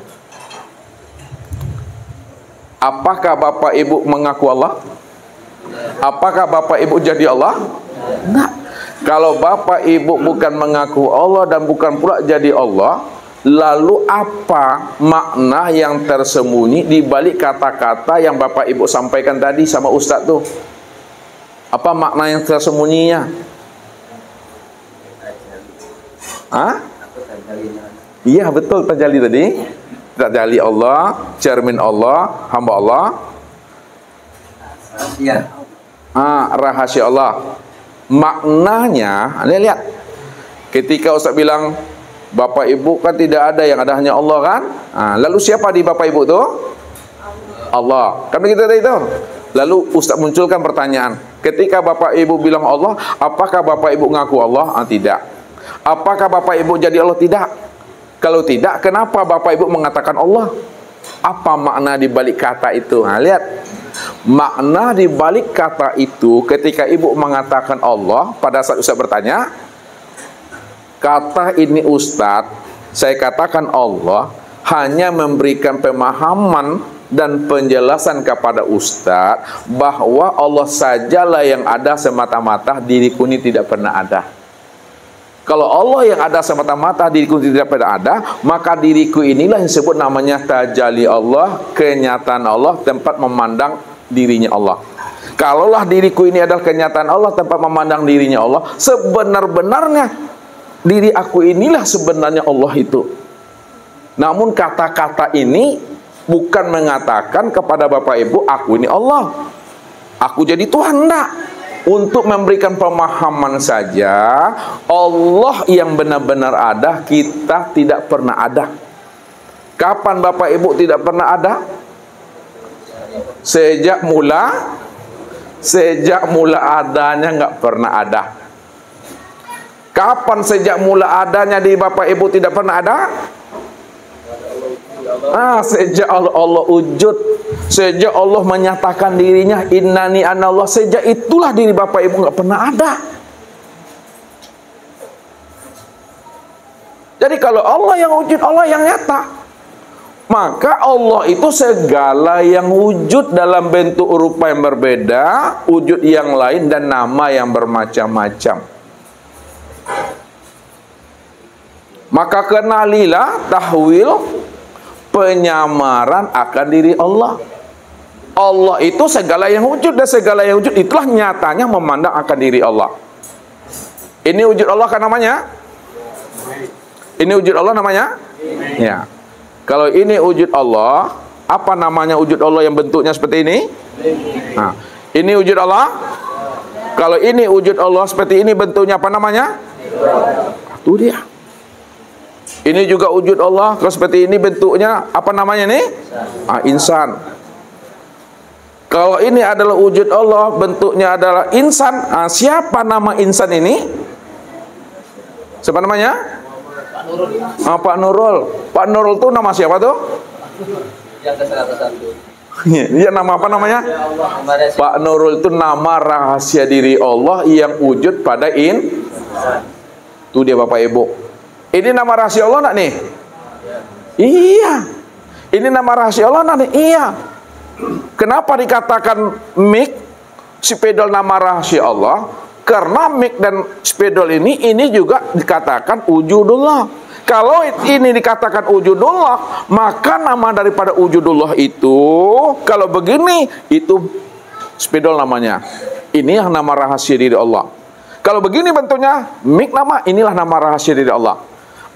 Speaker 1: Apakah bapak ibu mengaku Allah? Apakah bapak ibu jadi Allah? Enggak. Kalau bapak ibu bukan mengaku Allah dan bukan pula jadi Allah, lalu apa makna yang tersembunyi di balik kata-kata yang bapak ibu sampaikan tadi sama ustaz tuh? Apa makna yang tersembunyinya? Hah? Iya betul, tajalli tadi. Tajalli Allah, cermin Allah, hamba Allah. Rahasia Allah. Maknanya, lihat. Ketika ustaz bilang bapak ibu kan tidak ada, yang ada hanya Allah kan? Lalu siapa di bapak ibu tuh? Allah. Kan begitu tadi itu. Lalu ustaz munculkan pertanyaan. Ketika bapak ibu bilang Allah, apakah bapak ibu ngaku Allah? Tidak. Apakah bapak ibu jadi Allah? Tidak. Kalau tidak, kenapa bapak ibu mengatakan Allah? Apa makna di balik kata itu? Lihat. Makna di balik kata itu, ketika ibu mengatakan Allah, pada saat ustaz bertanya, kata ini ustaz, saya katakan Allah, hanya memberikan pemahaman dan penjelasan kepada ustaz bahwa Allah sajalah yang ada semata-mata, diriku ini tidak pernah ada. Kalau Allah yang ada semata-mata, diriku tidak pernah ada, maka diriku inilah yang disebut namanya tajalli Allah, kenyataan Allah, tempat memandang dirinya Allah. Kalaulah diriku ini adalah kenyataan Allah, tempat memandang dirinya Allah, sebenar-benarnya diri aku inilah sebenarnya Allah itu. Namun kata-kata ini bukan mengatakan kepada bapak ibu, aku ini Allah, aku jadi Tuhan, enggak. Untuk memberikan pemahaman saja, Allah yang benar-benar ada, kita tidak pernah ada. Kapan bapak ibu tidak pernah ada? Sejak mula adanya nggak pernah ada. Kapan sejak mula adanya di bapak ibu tidak pernah ada? Sejak Allah wujud, sejak Allah menyatakan dirinya innani anallah, sejak itulah diri bapak ibu nggak pernah ada. Jadi kalau Allah yang wujud, Allah yang nyata, Maka Allah itu segala yang wujud dalam bentuk rupa yang berbeda, wujud yang lain dan nama yang bermacam-macam. Maka kenalilah tahwil, penyamaran akan diri Allah. Allah itu segala yang wujud, dan segala yang wujud itulah nyatanya memandang akan diri Allah. Ini wujud Allah kan namanya? Ini wujud Allah namanya? Ya. Kalau ini wujud Allah, apa namanya wujud Allah yang bentuknya seperti ini? Nah, ini wujud Allah. Kalau ini wujud Allah seperti ini bentuknya apa namanya? Itu dia. Ini juga wujud Allah. Kalau seperti ini bentuknya apa namanya nih? Insan. Kalau ini adalah wujud Allah, bentuknya adalah insan. Siapa nama insan ini? Siapa namanya? Pak Nurul. Pak Nurul itu nama siapa tuh? Iya, nama apa namanya? Pak Nurul itu nama rahasia diri Allah yang wujud pada Itu dia Bapak Ibu. Ini nama rahasia Allah enggak nih? Iya. Ini nama rahasia Allah enggak nih? Iya. Kenapa dikatakan mik spidol nama rahasia Allah? Karena mik dan spidol ini juga dikatakan wujudullah. Kalau ini dikatakan wujudullah, maka nama daripada wujudullah itu, kalau begini, itu spidol namanya. Ini yang nama rahasia diri Allah. Kalau begini bentuknya, mik nama, inilah nama rahasia diri Allah.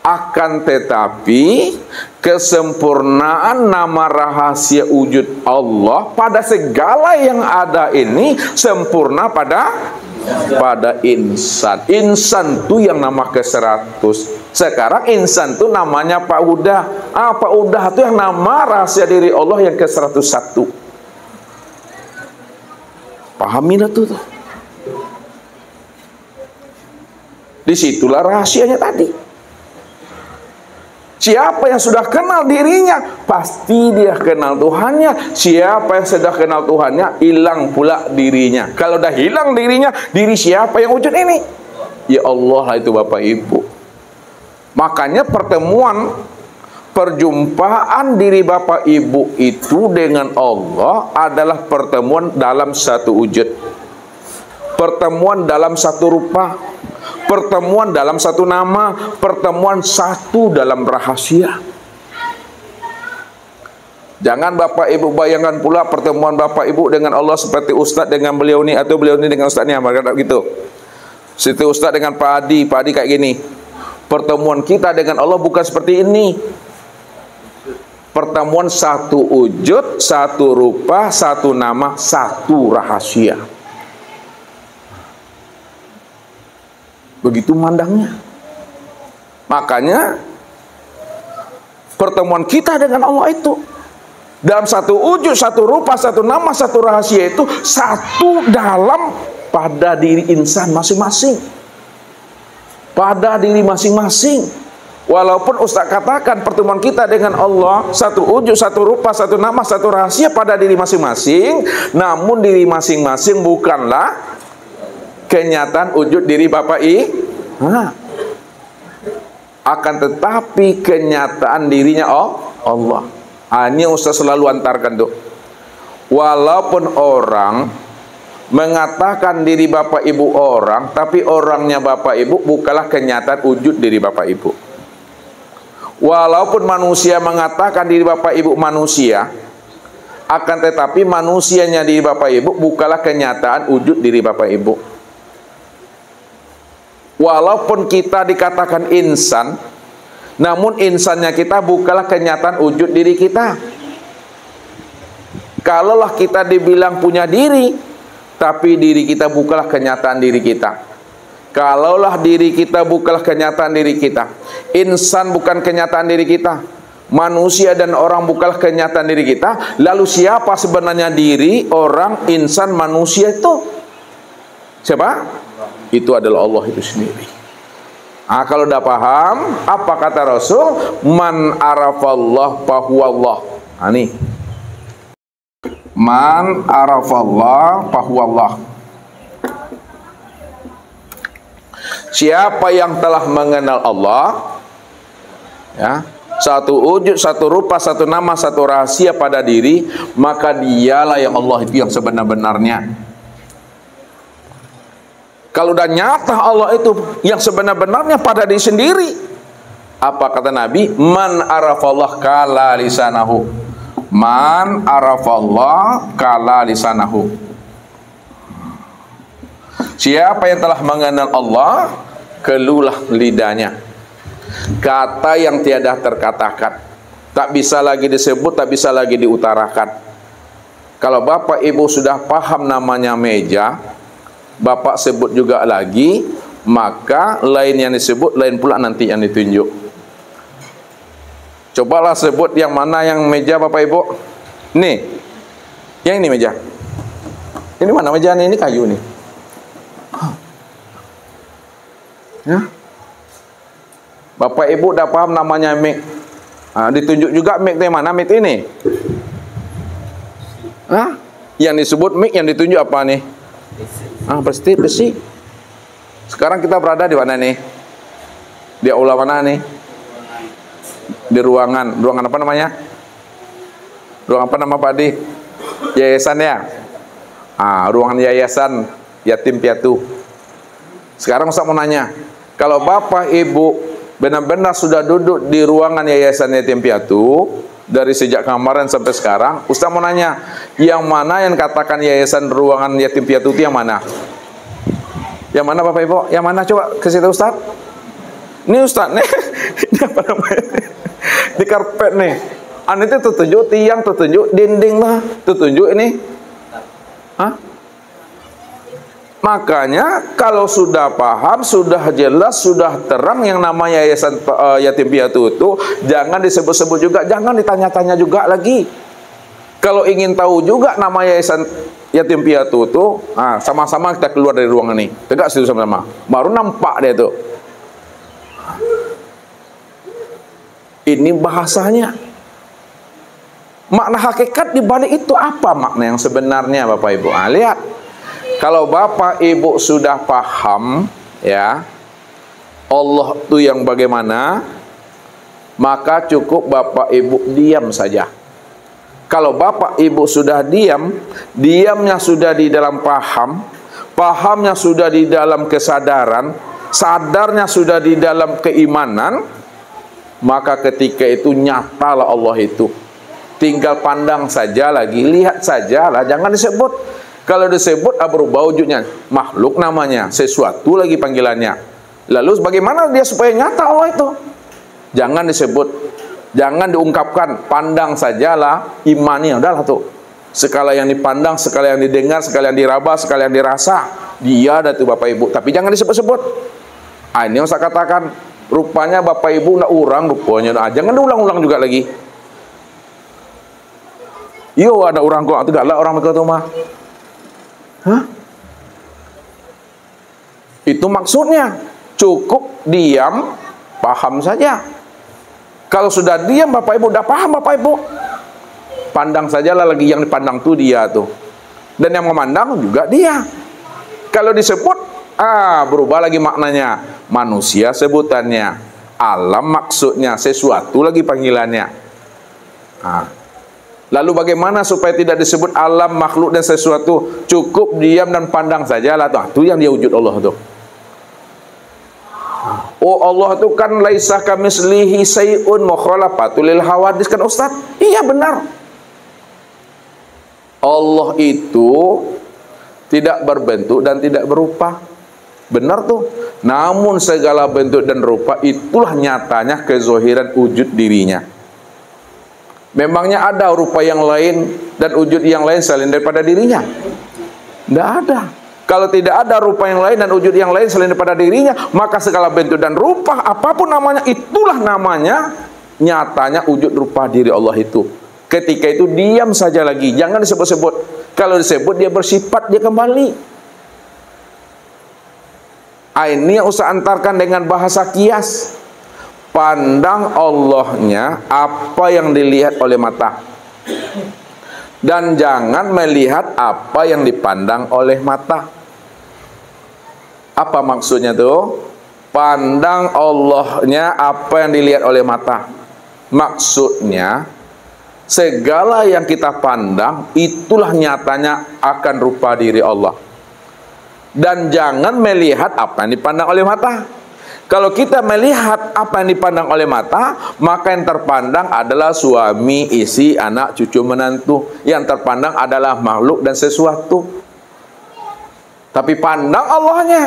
Speaker 1: Akan tetapi, kesempurnaan nama rahasia wujud Allah pada segala yang ada ini sempurna pada insan. Insan itu yang nama ke-100. Sekarang insan itu namanya Pak Udah. Pak Udah itu yang nama rahasia diri Allah yang ke-101. Pahamilah tuh. Disitulah rahasianya tadi. Siapa yang sudah kenal dirinya, pasti dia kenal Tuhannya. Siapa yang sudah kenal Tuhannya, hilang pula dirinya. Kalau dah hilang dirinya, diri siapa yang wujud ini? Ya Allah lah itu Bapak Ibu. Makanya perjumpaan diri Bapak Ibu itu dengan Allah adalah pertemuan dalam satu wujud. Pertemuan dalam satu rupa. Pertemuan dalam satu nama, pertemuan satu dalam rahasia. Jangan Bapak Ibu bayangkan pula pertemuan Bapak Ibu dengan Allah seperti Ustadz dengan beliau ini, atau beliau ini dengan Ustadz ini, gitu. Seperti Ustadz dengan Pak Adi kayak gini. Pertemuan kita dengan Allah bukan seperti ini. Pertemuan satu wujud, satu rupa, satu nama, satu rahasia. Begitu mandangnya. Makanya pertemuan kita dengan Allah itu dalam satu wujud, satu rupa, satu nama, satu rahasia itu satu dalam pada diri insan masing-masing. Pada diri masing-masing. Walaupun Ustaz katakan pertemuan kita dengan Allah satu wujud, satu rupa, satu nama, satu rahasia pada diri masing-masing, namun diri masing-masing bukanlah kenyataan wujud diri Bapak akan tetapi kenyataan dirinya Allah. Ini Ustaz selalu antarkan tuh. Walaupun orang mengatakan diri Bapak Ibu orang, tapi orangnya Bapak Ibu bukanlah kenyataan wujud diri Bapak Ibu. Walaupun manusia mengatakan diri Bapak Ibu manusia, akan tetapi manusianya diri Bapak Ibu bukanlah kenyataan wujud diri Bapak Ibu. Walaupun kita dikatakan insan, namun insannya kita bukanlah kenyataan wujud diri kita. Kalaulah kita dibilang punya diri, tapi diri kita bukanlah kenyataan diri kita. Kalaulah diri kita bukanlah kenyataan diri kita, insan bukan kenyataan diri kita, manusia dan orang bukanlah kenyataan diri kita, lalu siapa sebenarnya diri, orang, insan, manusia itu? Siapa? Itu adalah Allah itu sendiri. Kalau udah paham, apa kata Rasul? Man arafallah fahuwallah. Nih. Man arafallah fahuwallah. Siapa yang telah mengenal Allah, ya, satu wujud, satu rupa, satu nama, satu rahasia pada diri, maka dialah yang Allah itu yang sebenar-benarnya. Kalau udah nyata Allah itu yang sebenar-benarnya pada diri sendiri, apa kata Nabi? Man arafallah kala lisanahu. Man arafallah kala lisanahu. Siapa yang telah mengenal Allah, keluhlah lidahnya. Kata yang tiada terkatakan, tak bisa lagi disebut, tak bisa lagi diutarakan. Kalau Bapak Ibu sudah paham namanya meja, Bapak sebut juga lagi, maka lain yang disebut, lain pula nanti yang ditunjuk. Cobalah sebut yang mana yang meja Bapak Ibu. Nih, yang ini meja. Ini mana meja nih? Ini kayu nih. Ya. Bapak Ibu udah paham namanya mic. Ditunjuk juga mic dari mana mic ini? Yang disebut mic, yang ditunjuk apa nih? Besi. Sekarang kita berada di mana nih? Di aula mana nih? Di ruangan apa namanya? Ruangan apa nama Pak Di? Yayasan ya? Ruangan yayasan yatim piatu. Sekarang Ustaz mau nanya, kalau Bapak Ibu benar-benar sudah duduk di ruangan yayasan yatim piatu dari sejak kemarin sampai sekarang, Ustaz mau nanya, yang mana yang katakan yayasan ruangan yatim piatu itu yang mana? Yang mana Bapak Ibu? Yang mana coba ke situ Ustaz? Ini Ustaz nih, ini apa namanya? Di karpet nih. Itu tertunjuk tiang, tertunjuk dinding lah, tertunjuk ini. Makanya kalau sudah paham, sudah jelas, sudah terang yang namanya yayasan yatim piatu itu, jangan disebut-sebut juga, jangan ditanya-tanya juga lagi. Kalau ingin tahu juga nama yayasan yatim piatu itu, sama-sama kita keluar dari ruangan ini, tegak situ sama-sama, baru nampak dia itu. Ini bahasanya. Makna hakikat di balik itu apa makna yang sebenarnya Bapak Ibu? Lihat. Kalau Bapak Ibu sudah paham ya Allah itu yang bagaimana, maka cukup Bapak Ibu diam saja. Kalau Bapak Ibu sudah diam, diamnya sudah di dalam paham, pahamnya sudah di dalam kesadaran, sadarnya sudah di dalam keimanan, maka ketika itu nyatalah Allah itu. Tinggal pandang saja lagi, lihat saja lah, jangan disebut. Kalau disebut berubah wujudnya, makhluk namanya, sesuatu lagi panggilannya. Lalu bagaimana dia supaya nyata Allah itu? Jangan disebut, jangan diungkapkan, pandang sajalah, imani, udahlah tuh. Sekala yang dipandang, sekala yang didengar, sekala yang diraba, sekala yang dirasa, dia ada tuh Bapak Ibu. Tapi jangan disebut-sebut. Ini yang saya katakan, rupanya Bapak Ibu nak urang rupanya. Jangan diulang-ulang juga lagi. Yo ada orang kok, itu galak orang begitu mah. Itu maksudnya cukup diam, paham saja. Kalau sudah diam Bapak Ibu, udah paham Bapak Ibu, pandang sajalah lagi, yang dipandang tuh dia tuh, dan yang memandang juga dia. Kalau disebut berubah lagi maknanya, manusia sebutannya, alam maksudnya, sesuatu lagi panggilannya. Lalu bagaimana supaya tidak disebut alam, makhluk dan sesuatu? Cukup diam dan pandang sajalah tuh. Itu yang dia wujud Allah tuh. Oh Allah itu kan laisa kamislihi sayun mukhalafatul lil hawadis, kan Ustaz? Iya benar. Allah itu tidak berbentuk dan tidak berupa. Benar tuh. Namun segala bentuk dan rupa itulah nyatanya kezohiran wujud dirinya. Memangnya ada rupa yang lain dan wujud yang lain selain daripada dirinya? Tidak ada. Kalau tidak ada rupa yang lain dan wujud yang lain selain daripada dirinya, maka segala bentuk dan rupa, apapun namanya, itulah namanya nyatanya wujud rupa diri Allah itu. Ketika itu diam saja lagi, jangan disebut-sebut. Kalau disebut dia bersifat, dia kembali. Ini yang usah antarkan dengan bahasa kias. Pandang Allahnya apa yang dilihat oleh mata, dan jangan melihat apa yang dipandang oleh mata. Apa maksudnya tuh? Pandang Allahnya apa yang dilihat oleh mata. Maksudnya, segala yang kita pandang, itulah nyatanya akan rupa diri Allah. Dan jangan melihat apa yang dipandang oleh mata. Kalau kita melihat apa yang dipandang oleh mata, maka yang terpandang adalah suami, istri, anak, cucu, menantu. Yang terpandang adalah makhluk dan sesuatu. Tapi pandang Allahnya.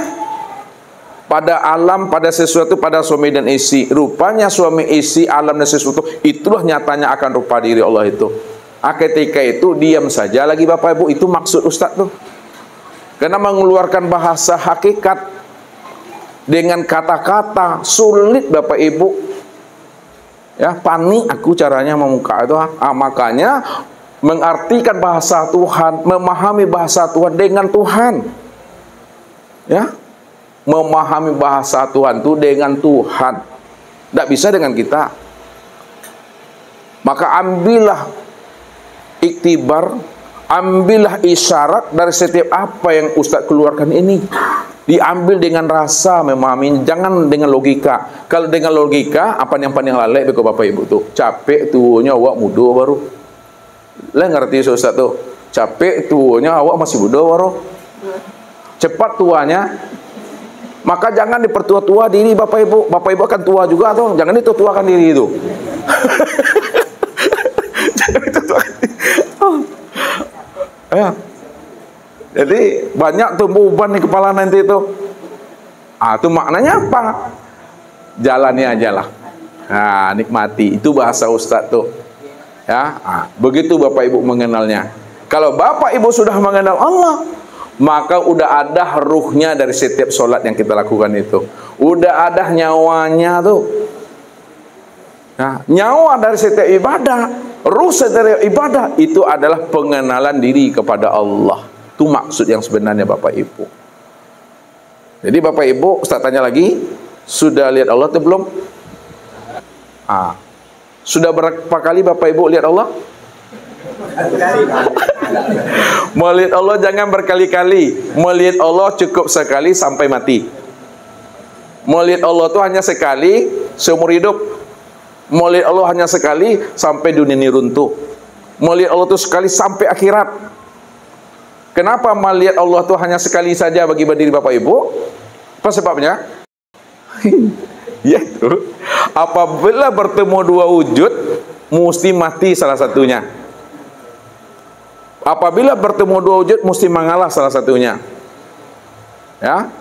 Speaker 1: Pada alam, pada sesuatu, pada suami dan istri. Rupanya suami, istri, alam dan sesuatu, itulah nyatanya akan rupa diri Allah itu. Ketika itu diam saja lagi Bapak Ibu. Itu maksud Ustaz tuh. Karena mengeluarkan bahasa hakikat dengan kata-kata sulit Bapak Ibu. Ya, panik aku caranya memuka itu. Makanya mengartikan bahasa Tuhan, memahami bahasa Tuhan dengan Tuhan. Ya. Memahami bahasa Tuhan itu dengan Tuhan, tidak bisa dengan kita. Maka ambillah iktibar, ambillah isyarat dari setiap apa yang Ustaz keluarkan ini. Diambil dengan rasa memahami, jangan dengan logika. Kalau dengan logika, apa yang paling lalai beko Bapak Ibu tuh, capek tuanya awak muda baru. Lah ngerti Ustaz tuh, capek tuanya awak masih muda baru. Cepat tuanya. Maka jangan dipertua-tua diri Bapak Ibu. Bapak Ibu akan tua juga tuh. Jangan dituakan diri itu. Jangan dituakan diri. Ya. Jadi banyak tumbuh uban di kepala nanti itu. Itu maknanya apa? Jalani aja lah. Nikmati. Itu bahasa Ustaz tuh. Ya. Begitu Bapak Ibu mengenalnya. Kalau Bapak Ibu sudah mengenal Allah, maka udah ada ruhnya dari setiap sholat yang kita lakukan itu. Udah ada nyawanya tuh. Nah, nyawa dari setiap ibadah, ruh setiap ibadah, itu adalah pengenalan diri kepada Allah. Itu maksud yang sebenarnya Bapak Ibu. Jadi Bapak Ibu, Ustaz tanya lagi, sudah lihat Allah atau belum? Sudah berapa kali Bapak Ibu lihat Allah? Melihat Allah jangan berkali-kali. Melihat Allah cukup sekali sampai mati. Melihat Allah itu hanya sekali seumur hidup. Melihat Allah hanya sekali sampai dunia ini runtuh. Melihat Allah itu sekali sampai akhirat. Kenapa melihat Allah itu hanya sekali saja bagi diri Bapak Ibu? Apa sebabnya? Yaitu apabila bertemu dua wujud, mesti mati salah satunya. Apabila bertemu dua wujud, mesti mengalah salah satunya. Ya.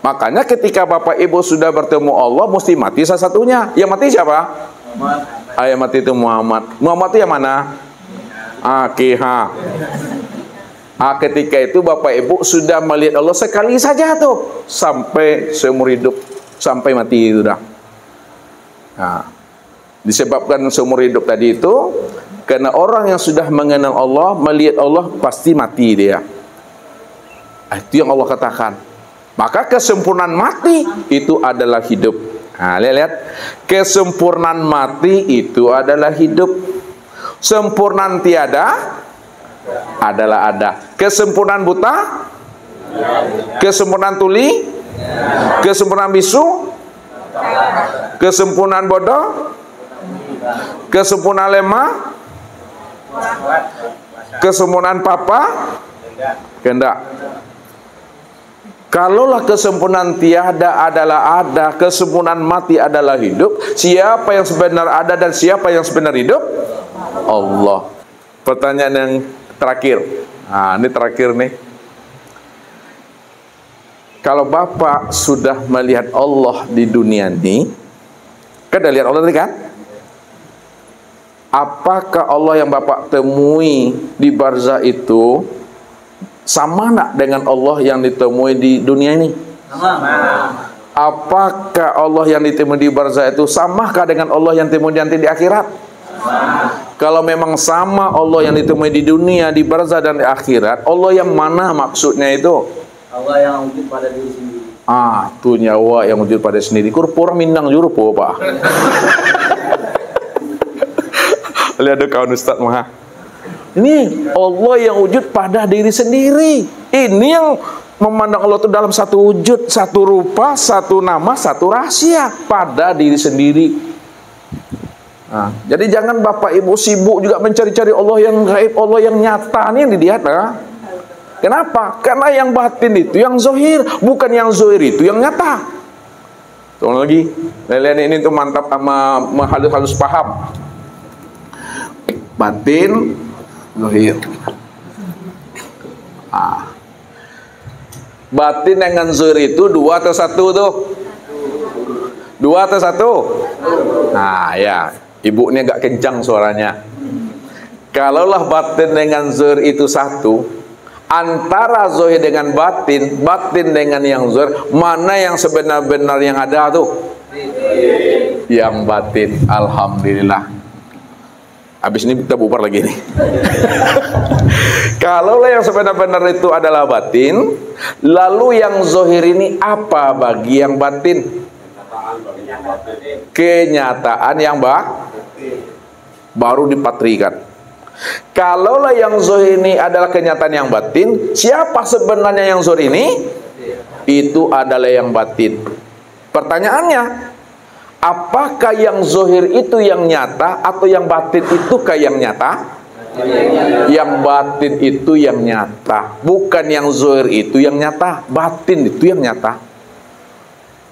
Speaker 1: Makanya ketika Bapak Ibu sudah bertemu Allah, mesti mati salah satunya. Yang mati siapa? Yang mati itu Muhammad. Muhammad itu yang mana? Ketika itu Bapak Ibu sudah melihat Allah sekali saja tuh, sampai seumur hidup, sampai mati itu dah. Disebabkan seumur hidup tadi itu, karena orang yang sudah mengenal Allah, melihat Allah, pasti mati dia. Itu yang Allah katakan. Maka kesempurnaan mati itu adalah hidup. Lihat. Kesempurnaan mati itu adalah hidup. Sempurnaan tiada adalah ada. Kesempurnaan buta, kesempurnaan tuli, kesempurnaan bisu, kesempurnaan bodoh, kesempurnaan lemah, kesempurnaan papa, kehendak. Kalaulah kesempurnaan tiada adalah ada, kesempurnaan mati adalah hidup, siapa yang sebenar ada dan siapa yang sebenar hidup? Allah. Pertanyaan yang terakhir. Ini terakhir nih. Kalau Bapak sudah melihat Allah di dunia ini, kan udah lihat Allah tadi kan? Apakah Allah yang Bapak temui di barzah itu sama nak dengan Allah yang ditemui di dunia ini? Sama. Apakah Allah yang ditemui di barzah itu samakah dengan Allah yang ditemui nanti di akhirat? Sama. Kalau memang sama Allah yang ditemui di dunia, di barzah dan di akhirat, Allah yang mana maksudnya itu?
Speaker 2: Allah yang wujud pada diri sendiri.
Speaker 1: Tuh nyawa yang wujud pada sendiri. Kurpur minang juru po Pak. Lihat kawan Ustaz Maha. Ini Allah yang wujud pada diri sendiri. Ini yang memandang Allah itu dalam satu wujud, satu rupa, satu nama, satu rahasia pada diri sendiri. Nah, jadi jangan Bapak Ibu sibuk juga mencari-cari Allah yang gaib, Allah yang nyata. Ini yang dilihat. Kenapa? Karena yang batin itu yang zohir, bukan yang zohir itu yang nyata. Tunggu lagi, kalian ini tuh mantap sama halus-halus paham. Batin, zohir. Batin dengan zohir itu dua atau satu tuh? Dua atau satu? Nah ya, ibu ini agak kencang suaranya. Kalaulah batin dengan zohir itu satu, antara zohir dengan batin, batin dengan yang zohir, mana yang sebenar-benar yang ada tuh? Yang batin. Alhamdulillah. Habis ini kita bubar lagi nih. Kalaulah yang sebenar-benar itu adalah batin, lalu yang zohir ini apa bagi yang batin? Kenyataan yang baru dipatrikan. Kalaulah yang zohir ini adalah kenyataan yang batin, siapa sebenarnya yang zohir ini? Itu adalah yang batin. Pertanyaannya, apakah yang zohir itu yang nyata atau yang batin itu yang nyata? Yang batin itu yang nyata, bukan yang zohir itu yang nyata. Batin itu yang nyata.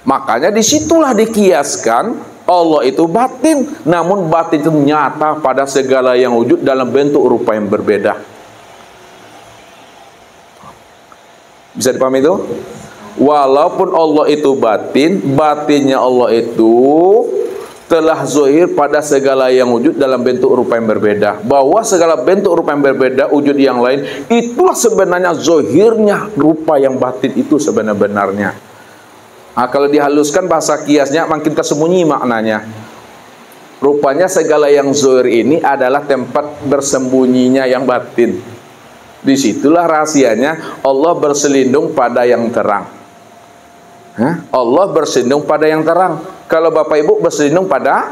Speaker 1: Makanya disitulah dikiaskan Allah itu batin, namun batin itu nyata pada segala yang wujud dalam bentuk rupa yang berbeda. Bisa dipahami itu? Walaupun Allah itu batin, batinnya Allah itu telah zohir pada segala yang wujud dalam bentuk rupa yang berbeda. Bahwa segala bentuk rupa yang berbeda, wujud yang lain, itulah sebenarnya zohirnya rupa yang batin itu sebenar-benarnya. Nah, kalau dihaluskan bahasa kiasnya makin tersembunyi maknanya. Rupanya segala yang zohir ini adalah tempat bersembunyinya yang batin. Disitulah rahasianya Allah berselindung pada yang terang. Allah berselindung pada yang terang. Kalau Bapak Ibu berselindung pada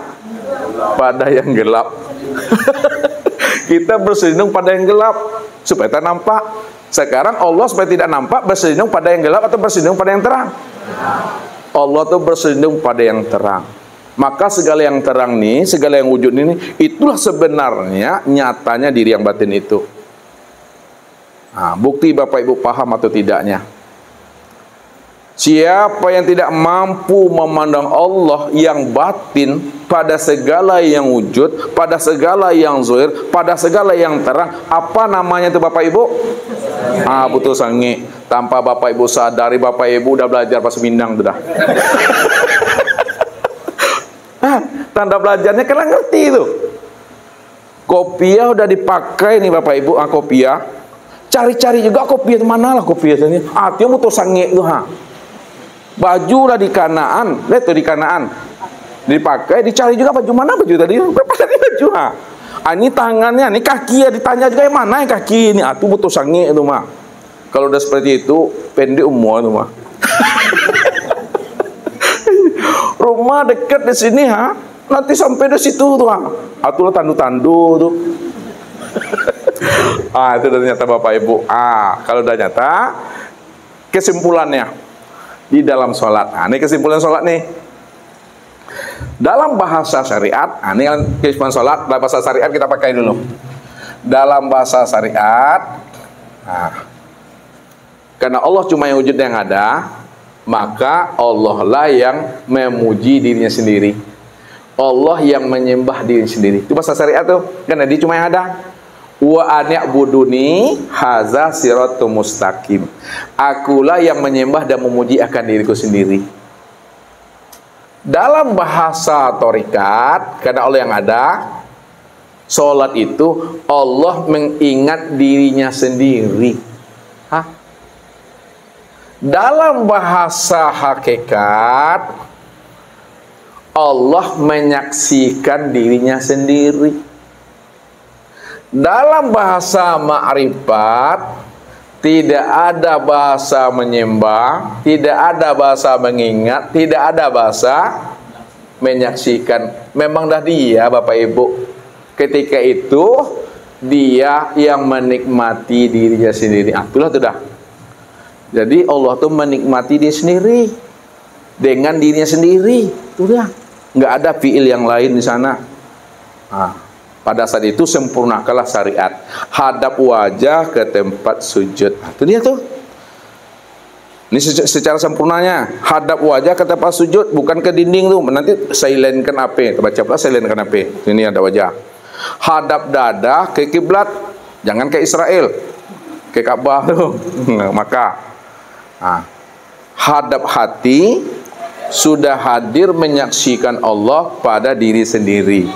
Speaker 1: yang gelap. Kita berselindung pada yang gelap supaya tak nampak. Sekarang Allah supaya tidak nampak berselindung pada yang gelap atau berselindung pada yang terang? Allah tuh berselindung pada yang terang. Maka segala yang terang nih, segala yang wujud ini, itulah sebenarnya nyatanya diri yang batin itu. Nah, bukti Bapak Ibu paham atau tidaknya? Siapa yang tidak mampu memandang Allah yang batin pada segala yang wujud, pada segala yang zahir, pada segala yang terang, apa namanya itu Bapak Ibu? Betul sangi. Tanpa Bapak Ibu sadari, Bapak Ibu udah belajar pas Minang sudah. Tanda belajarnya kalian ngerti itu. Kopiah udah dipakai nih Bapak Ibu, kopiah. Cari-cari juga kopiah mana lah kopiah ini. Dia betul sangi itu Baju lah di Kanaan, lihat tuh di Kanaan. Dipakai, dicari juga baju mana baju tadi? Baju ini tangannya, ini kaki ya ditanya juga yang mana yang kaki ini. Tuh betul sangi itu mah. Kalau udah seperti itu, pendek umur itu mah. Rumah dekat di sini nanti sampai di situ tuh atulah tandu-tandu tuh. Itu udah nyata Bapak Ibu. Kalau udah nyata, kesimpulannya di dalam sholat. Ini kesimpulan sholat nih. Dalam bahasa syariat, ini kan kesimpulan sholat. Dalam bahasa syariat kita pakai dulu. Dalam bahasa syariat, karena Allah cuma yang wujud yang ada, maka Allah lah yang memuji dirinya sendiri. Allah yang menyembah diri sendiri. Itu bahasa syariat tuh. Karena dia cuma yang ada. Wa ani'buduni haza siratum mustaqim. Akulah yang menyembah dan memuji akan diriku sendiri. Dalam bahasa torikat, karena Allah yang ada, sholat itu Allah mengingat dirinya sendiri. Dalam bahasa hakikat, Allah menyaksikan dirinya sendiri. Dalam bahasa ma'rifat, tidak ada bahasa menyembah, tidak ada bahasa mengingat, tidak ada bahasa menyaksikan. Memang dah dia Bapak Ibu. Ketika itu dia yang menikmati dirinya sendiri. Itulah sudah. Jadi Allah tuh menikmati diri sendiri dengan dirinya sendiri. Sudah. Nggak ada fiil yang lain di sana. Pada saat itu sempurnakanlah syariat. Hadap wajah ke tempat sujud. Itu dia tuh. Ini secara sempurnanya. Hadap wajah ke tempat sujud, bukan ke dinding tuh. Nanti silentkan apa? Baca pula silentkan apa? Ini ada wajah. Hadap dada ke kiblat. Jangan ke Israel. Ke Ka'bah tuh. Maka hadap hati sudah hadir menyaksikan Allah pada diri sendiri.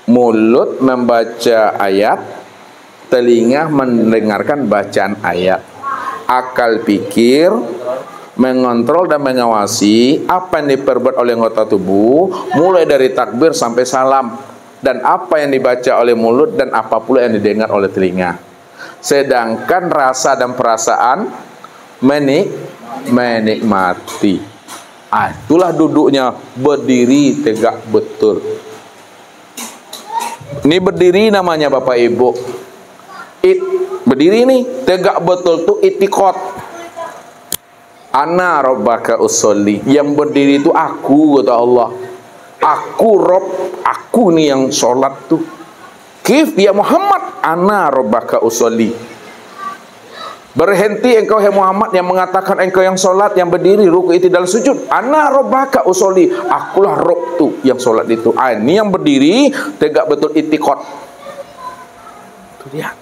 Speaker 1: Mulut membaca ayat, telinga mendengarkan bacaan ayat, akal pikir mengontrol dan mengawasi apa yang diperbuat oleh anggota tubuh mulai dari takbir sampai salam, dan apa yang dibaca oleh mulut dan apa pula yang didengar oleh telinga. Sedangkan rasa dan perasaan menikmati. Itulah duduknya, berdiri tegak betul. Ini berdiri namanya Bapak Ibu. Berdiri nih tegak betul tuh itikad. Ana rabbaka usolli. Yang berdiri itu aku, kata Allah. Aku Rob, aku nih yang sholat tuh. Kif ya Muhammad, ana rabbaka usolli. Berhenti engkau hai Muhammad yang mengatakan engkau yang sholat, yang berdiri, ruku, i'tidal, sujud. Ana rabbaka usolli. Akulah Rob tuh yang sholat itu. Ini yang berdiri tegak betul itikad. Itu dia.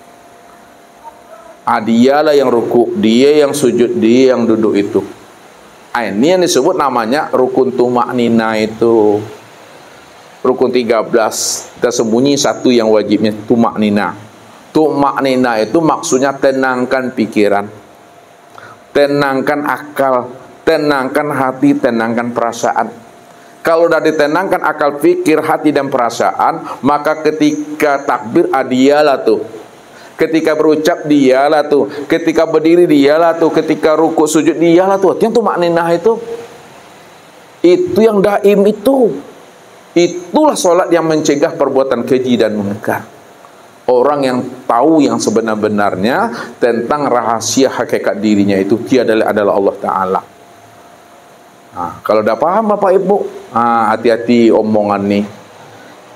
Speaker 1: Dialah yang ruku, dia yang sujud, dia yang duduk itu. Ini yang disebut namanya rukun tumaknina itu. Rukun 13. Kita sembunyi satu yang wajibnya, tumaknina. Tumaknina itu maksudnya tenangkan pikiran, tenangkan akal, tenangkan hati, tenangkan perasaan. Kalau sudah ditenangkan akal, pikir, hati dan perasaan, maka ketika takbir dialah tuh. Ketika berucap dialah tuh, ketika berdiri dialah tuh, ketika ruku sujud dialah tuh. Yang tumakninah itu yang daim itu. Itulah solat yang mencegah perbuatan keji dan munkar. Orang yang tahu yang sebenar-benarnya tentang rahasia hakikat dirinya itu tiada adalah Allah Ta'ala. Kalau udah paham Bapak Ibu, hati-hati omongan nih.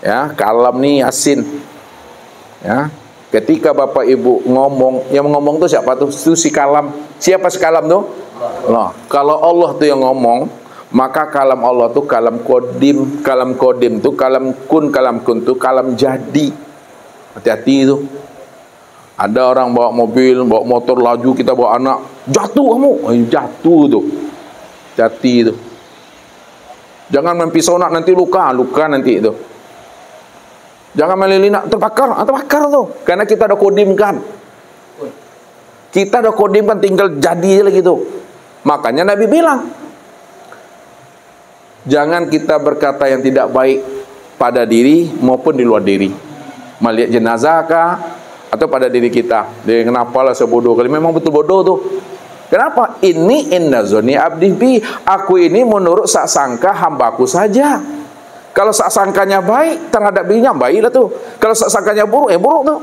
Speaker 1: Ya, kalam nih asin. Ya. Ketika Bapak Ibu ngomong, yang ngomong tuh siapa tuh? Itu si kalam. Siapa si kalam tuh? Allah. Kalau Allah tuh yang ngomong, maka kalam Allah tuh kalam kodim. Kalam kodim tuh kalam kun tuh kalam jadi. Hati-hati itu. Ada orang bawa mobil, bawa motor laju, kita bawa anak, jatuh kamu. Jatuh tuh. Jati itu. Jangan mempisona nanti luka nanti itu. Jangan melilinak, terbakar tuh. Karena kita udah kodimkan. Kita udah kodimkan, tinggal jadi lagi tuh. Makanya Nabi bilang, jangan kita berkata yang tidak baik pada diri maupun di luar diri. Melihat jenazah kah? Atau pada diri kita. Dia kenapa lah sebodoh kali. Memang betul bodoh tuh. Kenapa? Ini inna zoni abdi bi. Aku ini menurut sangka hambaku saja. Kalau sangkanya baik terhadap dirinya, baiklah tuh. Kalau sangkanya buruk, buruk tuh.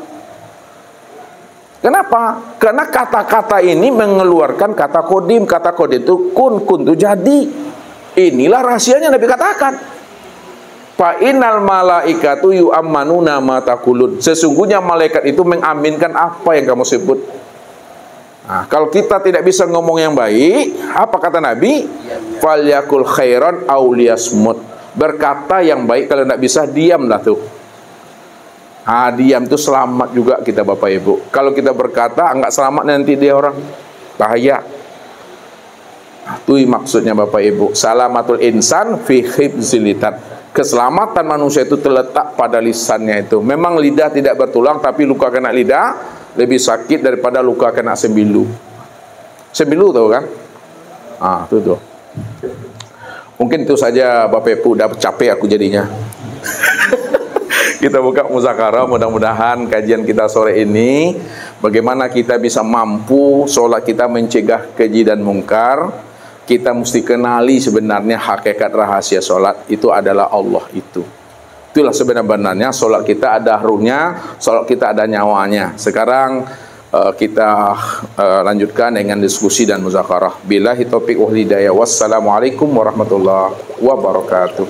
Speaker 1: Kenapa? Karena kata-kata ini mengeluarkan kata kodim. Kata kodim itu kun tuh jadi. Inilah rahasianya Nabi katakan. Fa innal malaikatu yu'ammanuna ma taqulun. Sesungguhnya malaikat itu mengaminkan apa yang kamu sebut. Kalau kita tidak bisa ngomong yang baik, apa kata Nabi? Falyakul khairan aw liyasmut. Berkata yang baik, kalau tidak bisa diamlah tuh. Diam itu selamat juga kita Bapak Ibu. Kalau kita berkata enggak selamat nanti dia orang bahaya. Itu maksudnya Bapak Ibu. Salamatul insan fi hifzil lisan. Keselamatan manusia itu terletak pada lisannya itu. Memang lidah tidak bertulang, tapi luka kena lidah lebih sakit daripada luka kena sembilu. Sembilu tahu kan? Itu tuh. Mungkin itu saja Bapak Ibu, udah capek aku jadinya. Kita buka muzakarah, mudah-mudahan kajian kita sore ini bagaimana kita bisa mampu sholat kita mencegah keji dan mungkar. Kita mesti kenali sebenarnya hakikat rahasia sholat itu adalah Allah itu. Itulah sebenarnya sholat kita ada ruhnya, sholat kita ada nyawanya. Sekarang kita lanjutkan dengan diskusi dan muzakarah. Billahi taufiq wal hidayah. Wassalamualaikum warahmatullahi wabarakatuh.